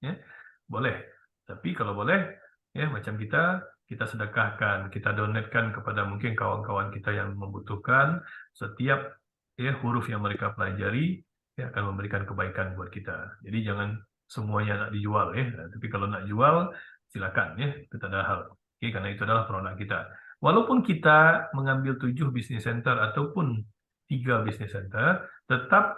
Ya, boleh. Tapi kalau boleh, ya macam kita kita sedekahkan, kita donatkan kepada mungkin kawan-kawan kita yang membutuhkan. Setiap huruf yang mereka pelajari akan memberikan kebaikan buat kita. Jadi jangan semuanya nak dijual tapi kalau nak jual silakan itu tak ada hal. Karena itu adalah produk kita. Walaupun kita mengambil 7 business center ataupun 3 business center, tetap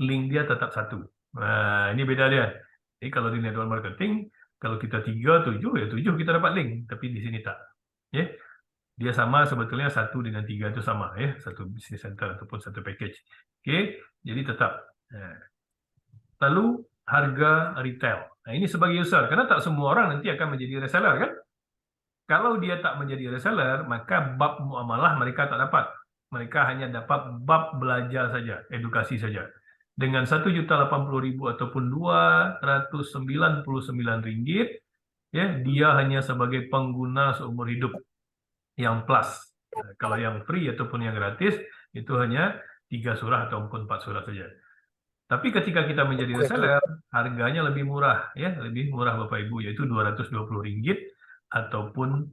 link dia tetap satu. Nah, ini beda dia. Jadi kalau di network marketing, kalau kita 3, 7, 7 kita dapat link, tapi di sini tak. Dia sama sebetulnya 1 dengan 3 itu sama satu business center ataupun satu package. Jadi tetap. Lalu harga retail. Nah, ini sebagai user, karena tak semua orang nanti akan menjadi reseller kan? Kalau dia tak menjadi reseller, maka bab muamalah mereka tak dapat. Mereka hanya dapat bab belajar saja, edukasi saja. Dengan 1.080.000 ataupun Rp299, dia hanya sebagai pengguna seumur hidup yang plus. Kalau yang free ataupun yang gratis, itu hanya 3 surah ataupun 4 surah saja. Tapi ketika kita menjadi reseller, harganya lebih murah, lebih murah Bapak Ibu, yaitu Rp220 ataupun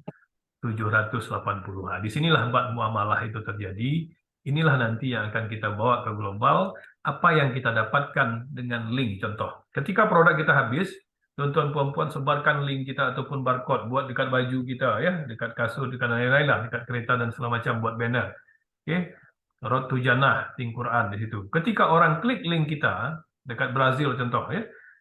780. Nah, disinilah bab muamalah itu terjadi. Inilah nanti yang akan kita bawa ke global. Apa yang kita dapatkan dengan link, contoh. Ketika produk kita habis, tuan-tuan puan-puan sebarkan link kita ataupun barcode buat dekat baju kita, dekat kasut, dekat lain-lain lah, dekat kereta dan segala macam buat banner. Road to Jannah, Think Quran di situ. Ketika orang klik link kita dekat Brazil contoh,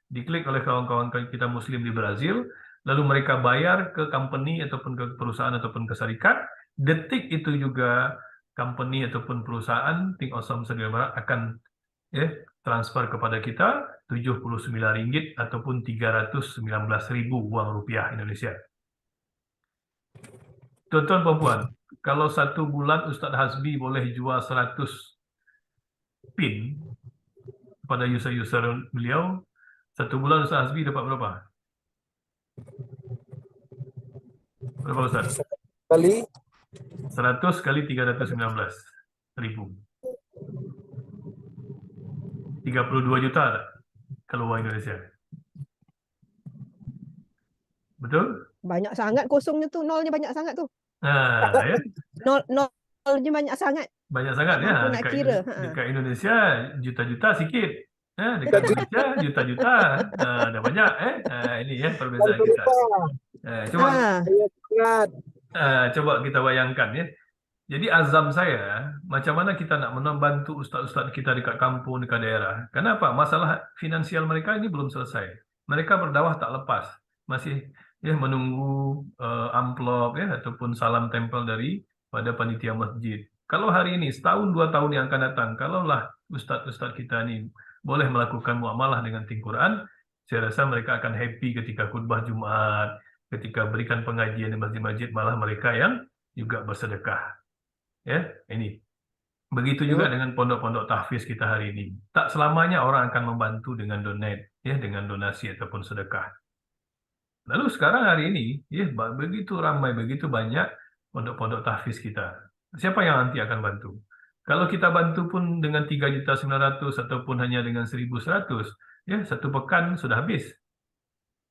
diklik oleh kawan-kawan kita Muslim di Brazil, lalu mereka bayar ke company ataupun ke perusahaan ataupun ke syarikat, detik itu juga company ataupun perusahaan Think Awesome Sedia Barat akan transfer kepada kita Rp79 ataupun 319.000 uang rupiah Indonesia. Tuan-tuan puan-puan, kalau 1 bulan Ustadz Hasbi boleh jual 100 pin kepada user-user beliau, 1 bulan Ustadz Hasbi dapat berapa? Berapa Ustaz? Kali 100 kali 319.000. 32 juta tak? Kalau uang Indonesia. Betul? Banyak sangat kosongnya tuh, nolnya banyak sangat tuh. Nah, Nolnya banyak sangat. Banyak sangat Tak mampu nak kira. Dekat Indonesia juta-juta sikit. Dekat Indonesia juta-juta. Dah banyak ini perbezaan kita. Coba kita bayangkan Jadi azam saya, macam mana kita nak membantu ustaz-ustaz kita dekat kampung, dekat daerah. Kenapa? Masalah finansial mereka ini belum selesai. Mereka berdakwah tak lepas. Masih menunggu amplop ataupun salam tempel pada panitia masjid. Kalau hari ini, setahun 2 tahun yang akan datang, kalaulah ustaz-ustaz kita ini boleh melakukan muamalah dengan Think Quran, saya rasa mereka akan happy ketika khutbah Jumat, ketika berikan pengajian di masjid-masjid, malah mereka yang juga bersedekah. Ini. Begitu juga dengan pondok-pondok tahfiz kita hari ini. Tak selamanya orang akan membantu dengan donate, dengan donasi ataupun sedekah. Lalu sekarang hari ini, begitu ramai, begitu banyak pondok-pondok tahfiz kita. Siapa yang nanti akan bantu? Kalau kita bantu pun dengan 3.900.000 ataupun hanya dengan 1.100, satu pekan sudah habis.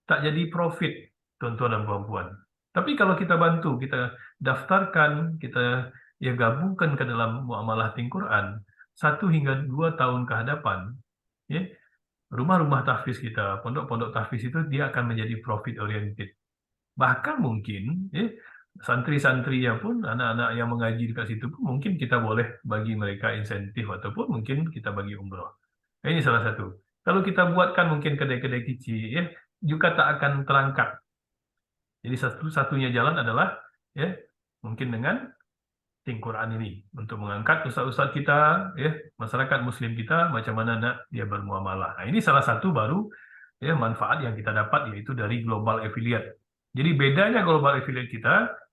Tak jadi profit, tuan-tuan dan puan-puan. Tapi kalau kita bantu, kita daftarkan, kita gabungkan ke dalam muamalah Think Quran, 1 hingga 2 tahun ke hadapan, rumah-rumah tahfiz kita, pondok-pondok tahfiz itu dia akan menjadi profit oriented. Bahkan mungkin santri-santrinya pun, anak-anak yang mengaji dekat situ pun mungkin kita boleh bagi mereka insentif ataupun mungkin kita bagi umroh. Ini salah satu. Kalau kita buatkan mungkin kedai-kedai kecil, juga tak akan terangkat. Jadi satu-satunya jalan adalah mungkin dengan Think Quran ini untuk mengangkat ustaz-ustaz kita, masyarakat Muslim kita macam mana nak dia bermuamalah. Nah, ini salah satu baru manfaat yang kita dapat yaitu dari global affiliate. Jadi bedanya global affiliate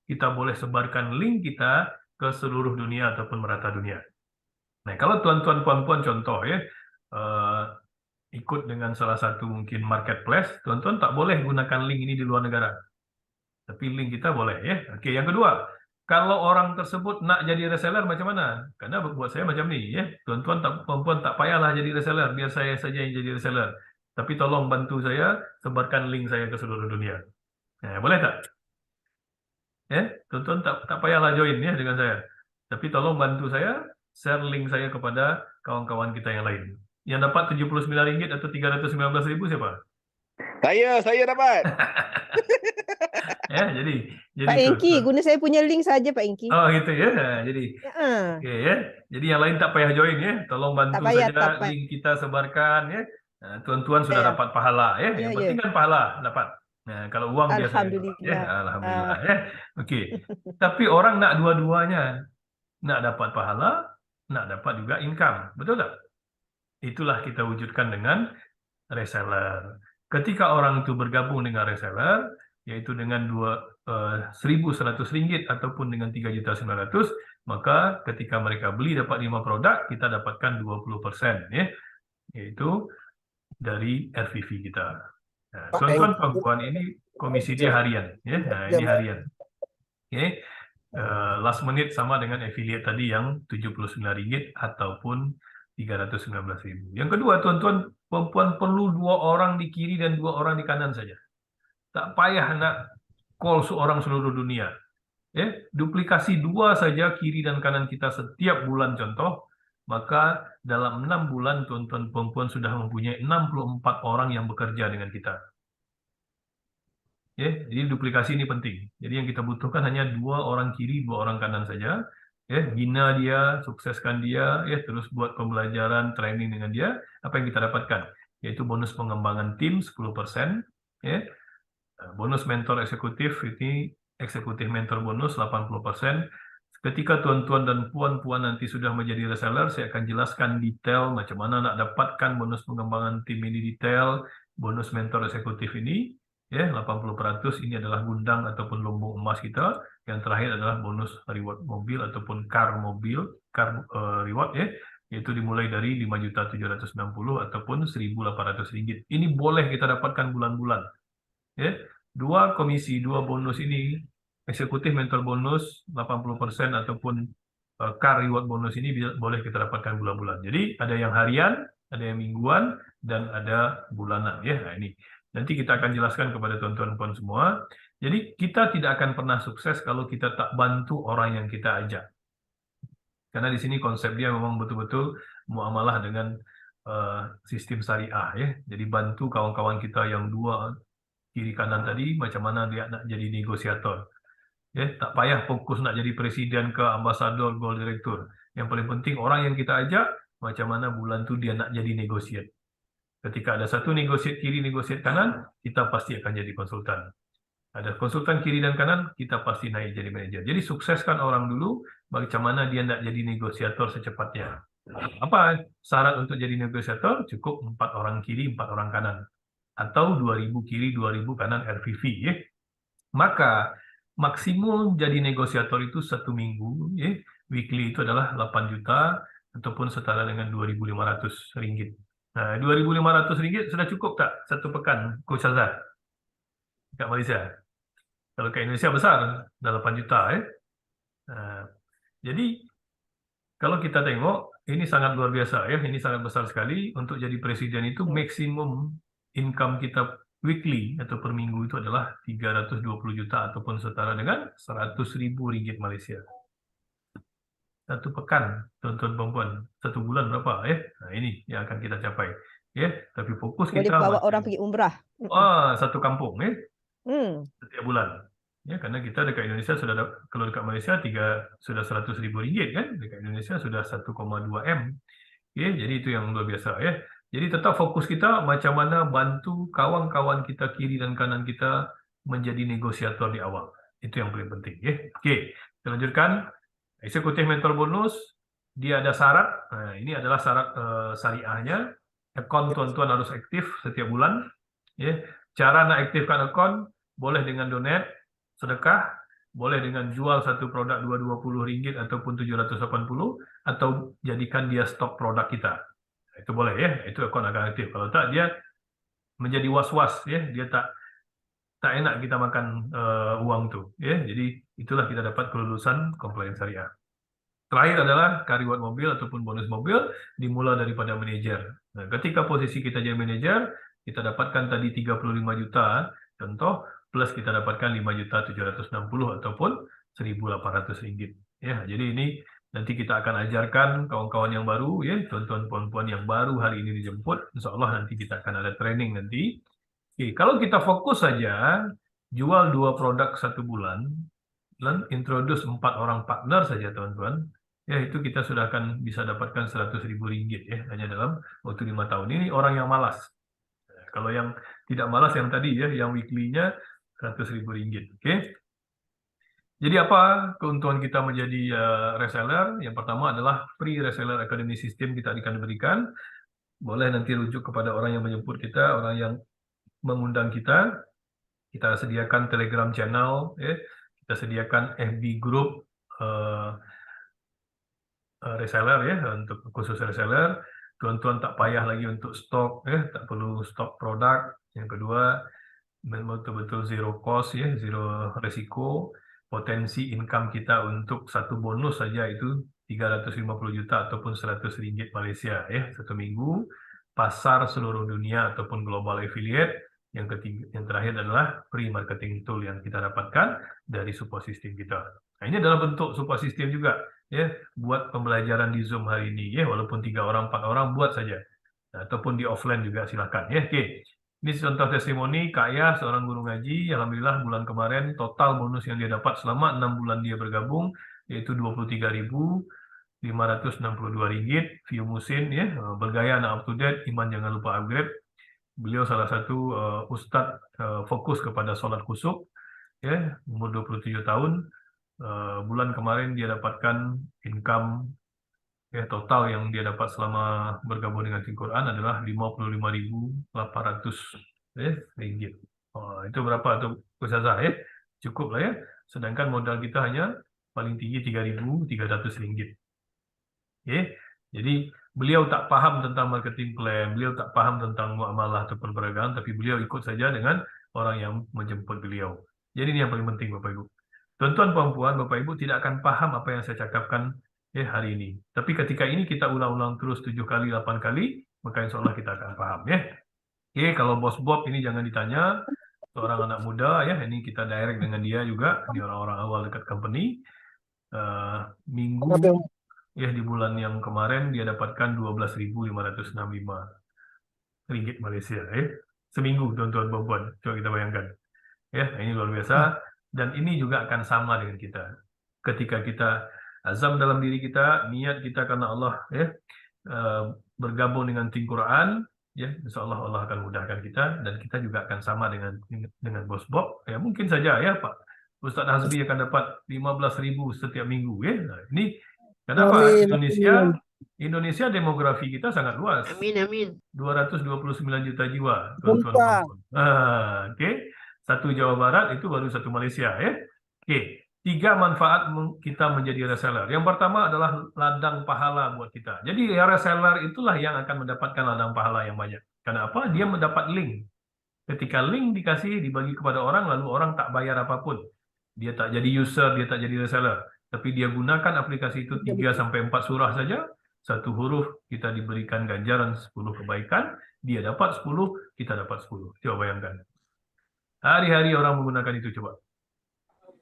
kita boleh sebarkan link kita ke seluruh dunia ataupun merata dunia. Nah, kalau tuan-tuan puan-puan contoh ikut dengan salah satu mungkin marketplace, tuan-tuan tak boleh gunakan link ini di luar negara. Tapi link kita boleh Oke, yang kedua, kalau orang tersebut nak jadi reseller macam mana? Karena buat saya macam ni, tuan-tuan puan-puan tak payahlah jadi reseller, biar saya saja yang jadi reseller. Tapi tolong bantu saya sebarkan link saya ke seluruh dunia. Boleh tak? Tuan-tuan tak payahlah join ya dengan saya. Tapi tolong bantu saya, share link saya kepada kawan-kawan kita yang lain. Yang dapat RM79 atau RM319.000 siapa? Saya dapat. Jadi Pak Engki, tuan-tuan. guna saya punya link saja Pak Engki. Oh gitu ya. Jadi Ya, oke ya. Jadi yang lain tak payah join ya. Tolong bantu payah, saja tak payah. link kita sebarkan ya. Nah, tuan-tuan sudah Ya. dapat pahala ya. Yang Ya, penting kan pahala dapat. Nah, kalau uang biasa Alhamdulillah. ya, alhamdulillah ya. Oke. Tapi orang nak dua-duanya. Nak dapat pahala, nak dapat juga income. Betul tak? Itulah kita wujudkan dengan reseller. Ketika orang itu bergabung dengan reseller, yaitu dengan RM1.100 ataupun dengan RM3.900.000, maka ketika mereka beli dapat 5 produk, kita dapatkan 20% ya, yaitu dari RVV kita. Nah, Pak, tuan-tuan perempuan ini komisi dia harian ya. Nah, ini harian. Oke. Last minute sama dengan affiliate tadi yang RM79 ataupun RM319.000. Yang kedua, tuan-tuan perempuan perlu 2 orang di kiri dan 2 orang di kanan saja. Tak payah nak call seorang seluruh dunia. Duplikasi 2 saja kiri dan kanan kita setiap bulan contoh, maka dalam 6 bulan tuan-tuan perempuan sudah mempunyai 64 orang yang bekerja dengan kita. Jadi duplikasi ini penting. Jadi yang kita butuhkan hanya 2 orang kiri, 2 orang kanan saja. Bina dia, sukseskan dia, terus buat pembelajaran, training dengan dia. Apa yang kita dapatkan? Yaitu bonus pengembangan tim 10%. Bonus mentor eksekutif, ini eksekutif mentor bonus 80%. Ketika tuan-tuan dan puan-puan nanti sudah menjadi reseller, saya akan jelaskan detail macam mana nak dapatkan bonus pengembangan tim ini detail, bonus mentor eksekutif ini. 80% ini adalah gundang ataupun lumbung emas kita. Yang terakhir adalah bonus reward mobil ataupun car reward yaitu dimulai dari RM5.760 ataupun RM1.800. Ini boleh kita dapatkan bulan-bulan. 2 komisi, 2 bonus ini, eksekutif mentor bonus 80% ataupun car reward bonus ini boleh kita dapatkan bulan-bulan. Jadi ada yang harian, ada yang mingguan, dan ada bulanan. Nah, ini. Nanti kita akan jelaskan kepada tuan-tuan puan semua. Jadi kita tidak akan pernah sukses kalau kita tak bantu orang yang kita ajak. Karena di sini konsep dia memang betul-betul muamalah dengan sistem syariah. Jadi bantu kawan-kawan kita yang 2 kiri kanan tadi, macam mana dia nak jadi negosiator. Tak payah fokus nak jadi presiden ke ambasador, gold director. Yang paling penting orang yang kita ajak, macam mana bulan tu dia nak jadi negosiat. Ketika ada satu negosiat kiri, negosiat kanan, kita pasti akan jadi konsultan. Ada konsultan kiri dan kanan, kita pasti naik jadi manajer. Jadi sukseskan orang dulu, bagaimana dia nak jadi negosiator secepatnya. Apa syarat untuk jadi negosiator? Cukup 4 orang kiri, 4 orang kanan. Atau 2.000 kiri, 2.000 kanan RVV. Maka maksimum jadi negosiator itu 1 minggu. Weekly itu adalah 8 juta ataupun setara dengan RM2.500. Nah, RM2.500 sudah cukup tak satu pekan Coach Azhar kat Malaysia? Kalau kat Indonesia besar, dah 8 juta. Jadi kalau kita tengok, ini sangat luar biasa ini sangat besar sekali. Untuk jadi presiden itu maksimum income kita weekly atau per minggu itu adalah 320 juta ataupun setara dengan RM100.000 Malaysia. Satu pekan, tuan-tuan perempuan, 1 bulan berapa? Nah, ini yang akan kita capai. Tapi fokus Boleh kita bawa orang pergi umrah. satu kampung setiap bulan. Karena kita dekat Indonesia kalau dekat Malaysia sudah RM100.000 kan, dekat Indonesia sudah 1,2 M. Jadi itu yang luar biasa. Jadi tetap fokus kita macam mana bantu kawan-kawan kita kiri dan kanan kita menjadi negosiator di awal. Itu yang paling penting. Oke, kita lanjutkan. Eksekutif mentor bonus, dia ada syarat. Nah, ini adalah syarat syariahnya. Akun tuan-tuan harus aktif setiap bulan. Cara nak aktifkan akun, boleh dengan donate, sedekah, boleh dengan jual satu produk RM220 ataupun RM780, atau jadikan dia stok produk kita. Itu boleh itu akun akan aktif. Kalau tak, dia menjadi was-was. Dia tak enak kita makan uang tu. Jadi itulah kita dapat kelulusan compliance syariah. Terakhir adalah car reward mobil ataupun bonus mobil dimulai daripada manajer. Nah, ketika posisi kita jadi manajer, kita dapatkan tadi 35 juta. Contoh, plus kita dapatkan 5.760.000 ataupun Rp1.800. Ya, jadi ini nanti kita akan ajarkan kawan-kawan yang baru, ya, tuan-tuan puan-puan yang baru hari ini dijemput. Insya Allah nanti kita akan ada training nanti. Oke, kalau kita fokus saja jual 2 produk 1 bulan dan introduce 4 orang partner saja teman-teman, ya itu kita sudah akan bisa dapatkan Rp100.000 ya hanya dalam waktu 5 tahun. Ini orang yang malas. Kalau yang tidak malas yang tadi ya, yang weekly-nya Rp100.000. Oke. Jadi apa keuntungan kita menjadi reseller? Yang pertama adalah free reseller academy system kita akan berikan. Boleh nanti rujuk kepada orang yang menjemput kita, orang yang mengundang kita. Kita sediakan Telegram channel, ya. Kita sediakan FB group reseller ya, untuk khusus reseller. Tuan-tuan tak payah lagi untuk stok, ya, tak perlu stok produk. Yang kedua, betul-betul zero cost ya, zero resiko. Potensi income kita untuk satu bonus saja itu 350 juta ataupun Rp100 Malaysia ya satu minggu. Pasar seluruh dunia ataupun global affiliate. Yang ketiga, yang terakhir adalah free marketing tool yang kita dapatkan dari support system kita. Nah, ini adalah bentuk support system juga ya, buat pembelajaran di Zoom hari ini ya, walaupun 3 orang 4 orang buat saja. Nah, ataupun di offline juga silakan ya. Oke. Ini contoh testimoni Kak Yah, seorang guru ngaji. Alhamdulillah bulan kemarin total bonus yang dia dapat selama 6 bulan dia bergabung yaitu Rp23.562. View musin ya, bergaya anak up to date, iman jangan lupa upgrade. Beliau salah satu ustadz fokus kepada sholat khusuk ya, umur 27 tahun. Bulan kemarin dia dapatkan income ya, total yang dia dapat selama bergabung dengan Tim Quran adalah Rp55.800 ya, ringgit. Itu berapa tuh Ustazah ya? Cukup lah ya. Sedangkan modal kita hanya paling tinggi Rp3.300. Oke. Jadi beliau tak paham tentang marketing plan, beliau tak paham tentang muamalah ataupun perdagangan, tapi beliau ikut saja dengan orang yang menjemput beliau. Jadi ini yang paling penting Bapak Ibu. Tuan-tuan puan-puan, Bapak Ibu tidak akan paham apa yang saya cakapkan ya hari ini. Tapi ketika ini kita ulang-ulang terus 7 kali, 8 kali, maka insya Allah kita akan paham ya. Oke, kalau Bos Bob ini jangan ditanya, seorang anak muda ya, ini kita direct dengan dia juga, ini orang-orang awal dekat company. Minggu ya di bulan yang kemarin dia dapatkan Rp12.565 Malaysia ya. Seminggu tuan-tuan puan-puan, coba kita bayangkan. Ya, ini luar biasa dan ini juga akan sama dengan kita. Ketika kita azam dalam diri kita, niat kita karena Allah ya, bergabung dengan Tim Quran ya, insya Allah Allah akan mudahkan kita dan kita juga akan sama dengan Bos Bob ya, mungkin saja ya Pak Ustadz Hazbi akan dapat 15.000 setiap minggu ya. Nah, ini kenapa Indonesia demografi kita sangat luas. Amin. 229 juta jiwa teman-teman. Oke. Satu Jawa Barat itu baru satu Malaysia ya. Oke. 3 manfaat kita menjadi reseller. Yang pertama adalah ladang pahala buat kita. Jadi reseller itulah yang akan mendapatkan ladang pahala yang banyak. Kenapa? Dia mendapat link. Ketika link dikasih, dibagi kepada orang, lalu orang tak bayar apapun. Dia tak jadi user, dia tak jadi reseller. Tapi dia gunakan aplikasi itu 3-4 surah saja. 1 huruf kita diberikan ganjaran 10 kebaikan. Dia dapat 10, kita dapat 10. Coba bayangkan. Hari-hari orang menggunakan itu coba.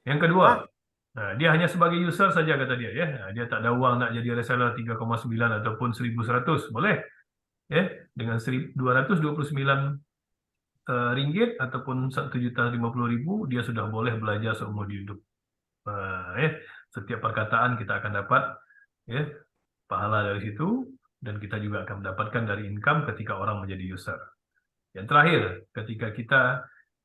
Yang kedua, nah, dia hanya sebagai user saja kata dia ya. Nah, dia tak ada uang nak jadi reseller 3,9 ataupun 1.100, boleh. Ya, dengan 229 ringgit ataupun 1.050.000 dia sudah boleh belajar seumur hidup. Setiap perkataan kita akan dapat ya pahala dari situ dan kita juga akan mendapatkan dari income ketika orang menjadi user. Yang terakhir, ketika kita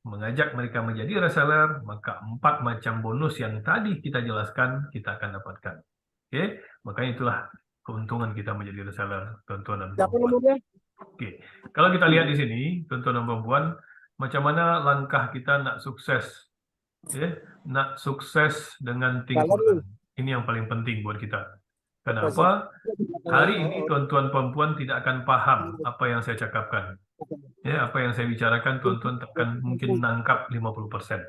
mengajak mereka menjadi reseller, maka 4 macam bonus yang tadi kita jelaskan kita akan dapatkan. Oke, makanya itulah keuntungan kita menjadi reseller, tuan-tuan dan perempuan. Oke, kalau kita lihat di sini, tuan-tuan dan perempuan, macam mana langkah kita nak sukses, ya, nak sukses dengan Tim Quran. Ini yang paling penting buat kita. Kenapa? Hari ini tuan-tuan perempuan tidak akan paham apa yang saya cakapkan. Ya, apa yang saya bicarakan tuan-tuan akan mungkin menangkap 50%.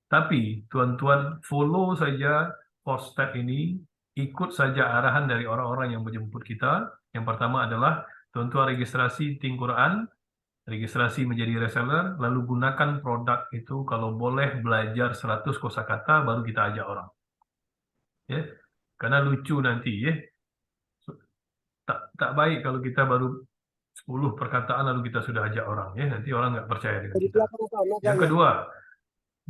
Tapi tuan-tuan follow saja 4 step ini, ikut saja arahan dari orang-orang yang menjemput kita. Yang pertama adalah tuan-tuan registrasi Tim Quran registrasi menjadi reseller, lalu gunakan produk itu kalau boleh belajar 100 kosakata baru kita ajak orang. Ya, karena lucu nanti ya. Tak baik kalau kita baru 10 perkataan lalu kita sudah ajak orang ya, nanti orang nggak percaya dengan kita. Yang kedua,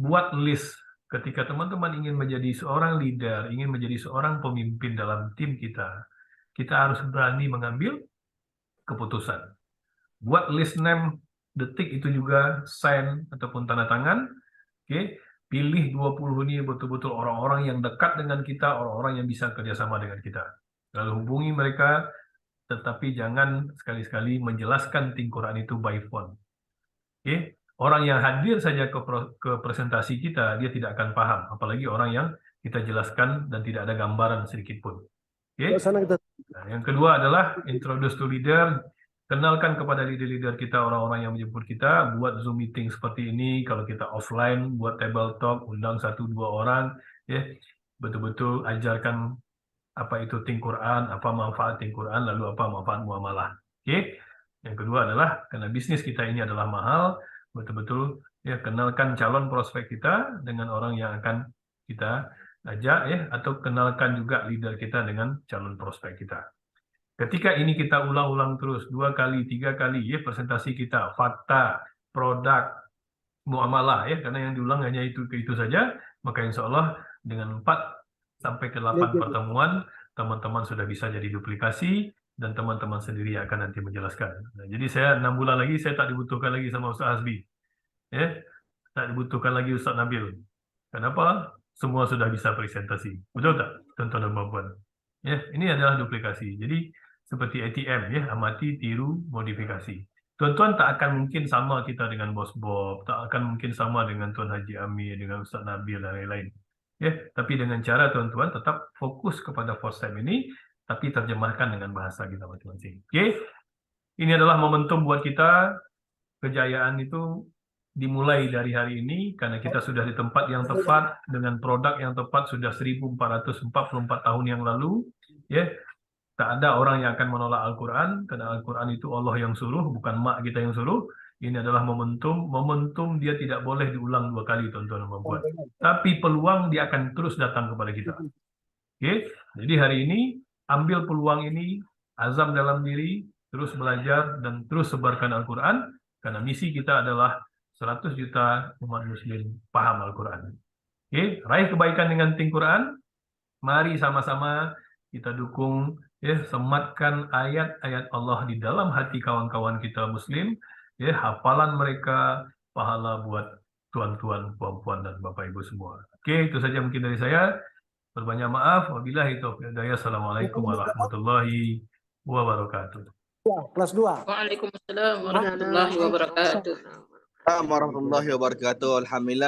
buat list. Ketika teman-teman ingin menjadi seorang leader, ingin menjadi seorang pemimpin dalam tim kita harus berani mengambil keputusan. Buat list name, detik itu juga sign ataupun tanda tangan. Oke, pilih 20 ini betul-betul orang-orang yang dekat dengan kita, orang-orang yang bisa kerjasama dengan kita. Lalu hubungi mereka, tetapi jangan sekali-sekali menjelaskan Think Quran itu by phone. Oke, orang yang hadir saja ke presentasi kita, dia tidak akan paham. Apalagi orang yang kita jelaskan dan tidak ada gambaran sedikit pun. Oke. Nah, yang kedua adalah introduce to leader. Kenalkan kepada leader-leader kita, orang-orang yang menjemput kita, buat Zoom meeting seperti ini. Kalau kita offline, buat table talk, undang 1-2 orang, ya, betul-betul ajarkan apa itu Think Quran, apa manfaat Think Quran, lalu apa manfaat muamalah. Oke. Yang kedua adalah karena bisnis kita ini adalah mahal, betul-betul ya kenalkan calon prospek kita dengan orang yang akan kita ajak ya, atau kenalkan juga leader kita dengan calon prospek kita. Ketika ini kita ulang-ulang terus 2 kali, 3 kali ya presentasi kita, fakta, produk, muamalah ya, karena yang diulang hanya itu saja, maka insya Allah dengan 4 sampai ke 8 pertemuan teman-teman sudah bisa jadi duplikasi dan teman-teman sendiri akan nanti menjelaskan. Nah, jadi saya 6 bulan lagi saya tak dibutuhkan lagi sama Ustaz Hasbi. Ya, tak dibutuhkan lagi Ustaz Nabil. Kenapa? Semua sudah bisa presentasi. Betul tak, tuan-tuan dan puan-puan? Ya, ini adalah duplikasi. Jadi seperti ATM ya, amati, tiru, modifikasi. Tuan-tuan tak akan mungkin sama kita dengan Bos Bob, tak akan mungkin sama dengan Tuan Haji Amir, dengan Ustaz Nabil dan lain-lain. Ya, tapi dengan cara tuan-tuan tetap fokus kepada first time ini, tapi terjemahkan dengan bahasa kita masing-masing. Oke, ini adalah momentum buat kita. Kejayaan itu dimulai dari hari ini karena kita sudah di tempat yang tepat dengan produk yang tepat sudah 1444 tahun yang lalu. Ya, tak ada orang yang akan menolak Al-Quran karena Al-Quran itu Allah yang suruh, bukan mak kita yang suruh. Ini adalah momentum dia tidak boleh diulang 2 kali, tuan-tuan dan puan-puan. Tapi peluang dia akan terus datang kepada kita. Oke, jadi hari ini ambil peluang ini, azam dalam diri, terus belajar dan terus sebarkan Al-Quran karena misi kita adalah 100 juta umat muslim paham Al-Quran. Oke, raih kebaikan dengan Think Quran. Mari sama-sama kita dukung ya, sematkan ayat-ayat Allah di dalam hati kawan-kawan kita muslim. Ya, hafalan mereka, pahala buat tuan-tuan, puan-puan, dan bapak ibu semua. Oke, itu saja mungkin dari saya. Berbanyak maaf. Wabillahi taufiq wal hidayah. Assalamualaikum warahmatullahi wabarakatuh. Kelas 2. Waalaikumsalam warahmatullahi wabarakatuh. Warahmatullahi wabarakatuh. Alhamdulillah.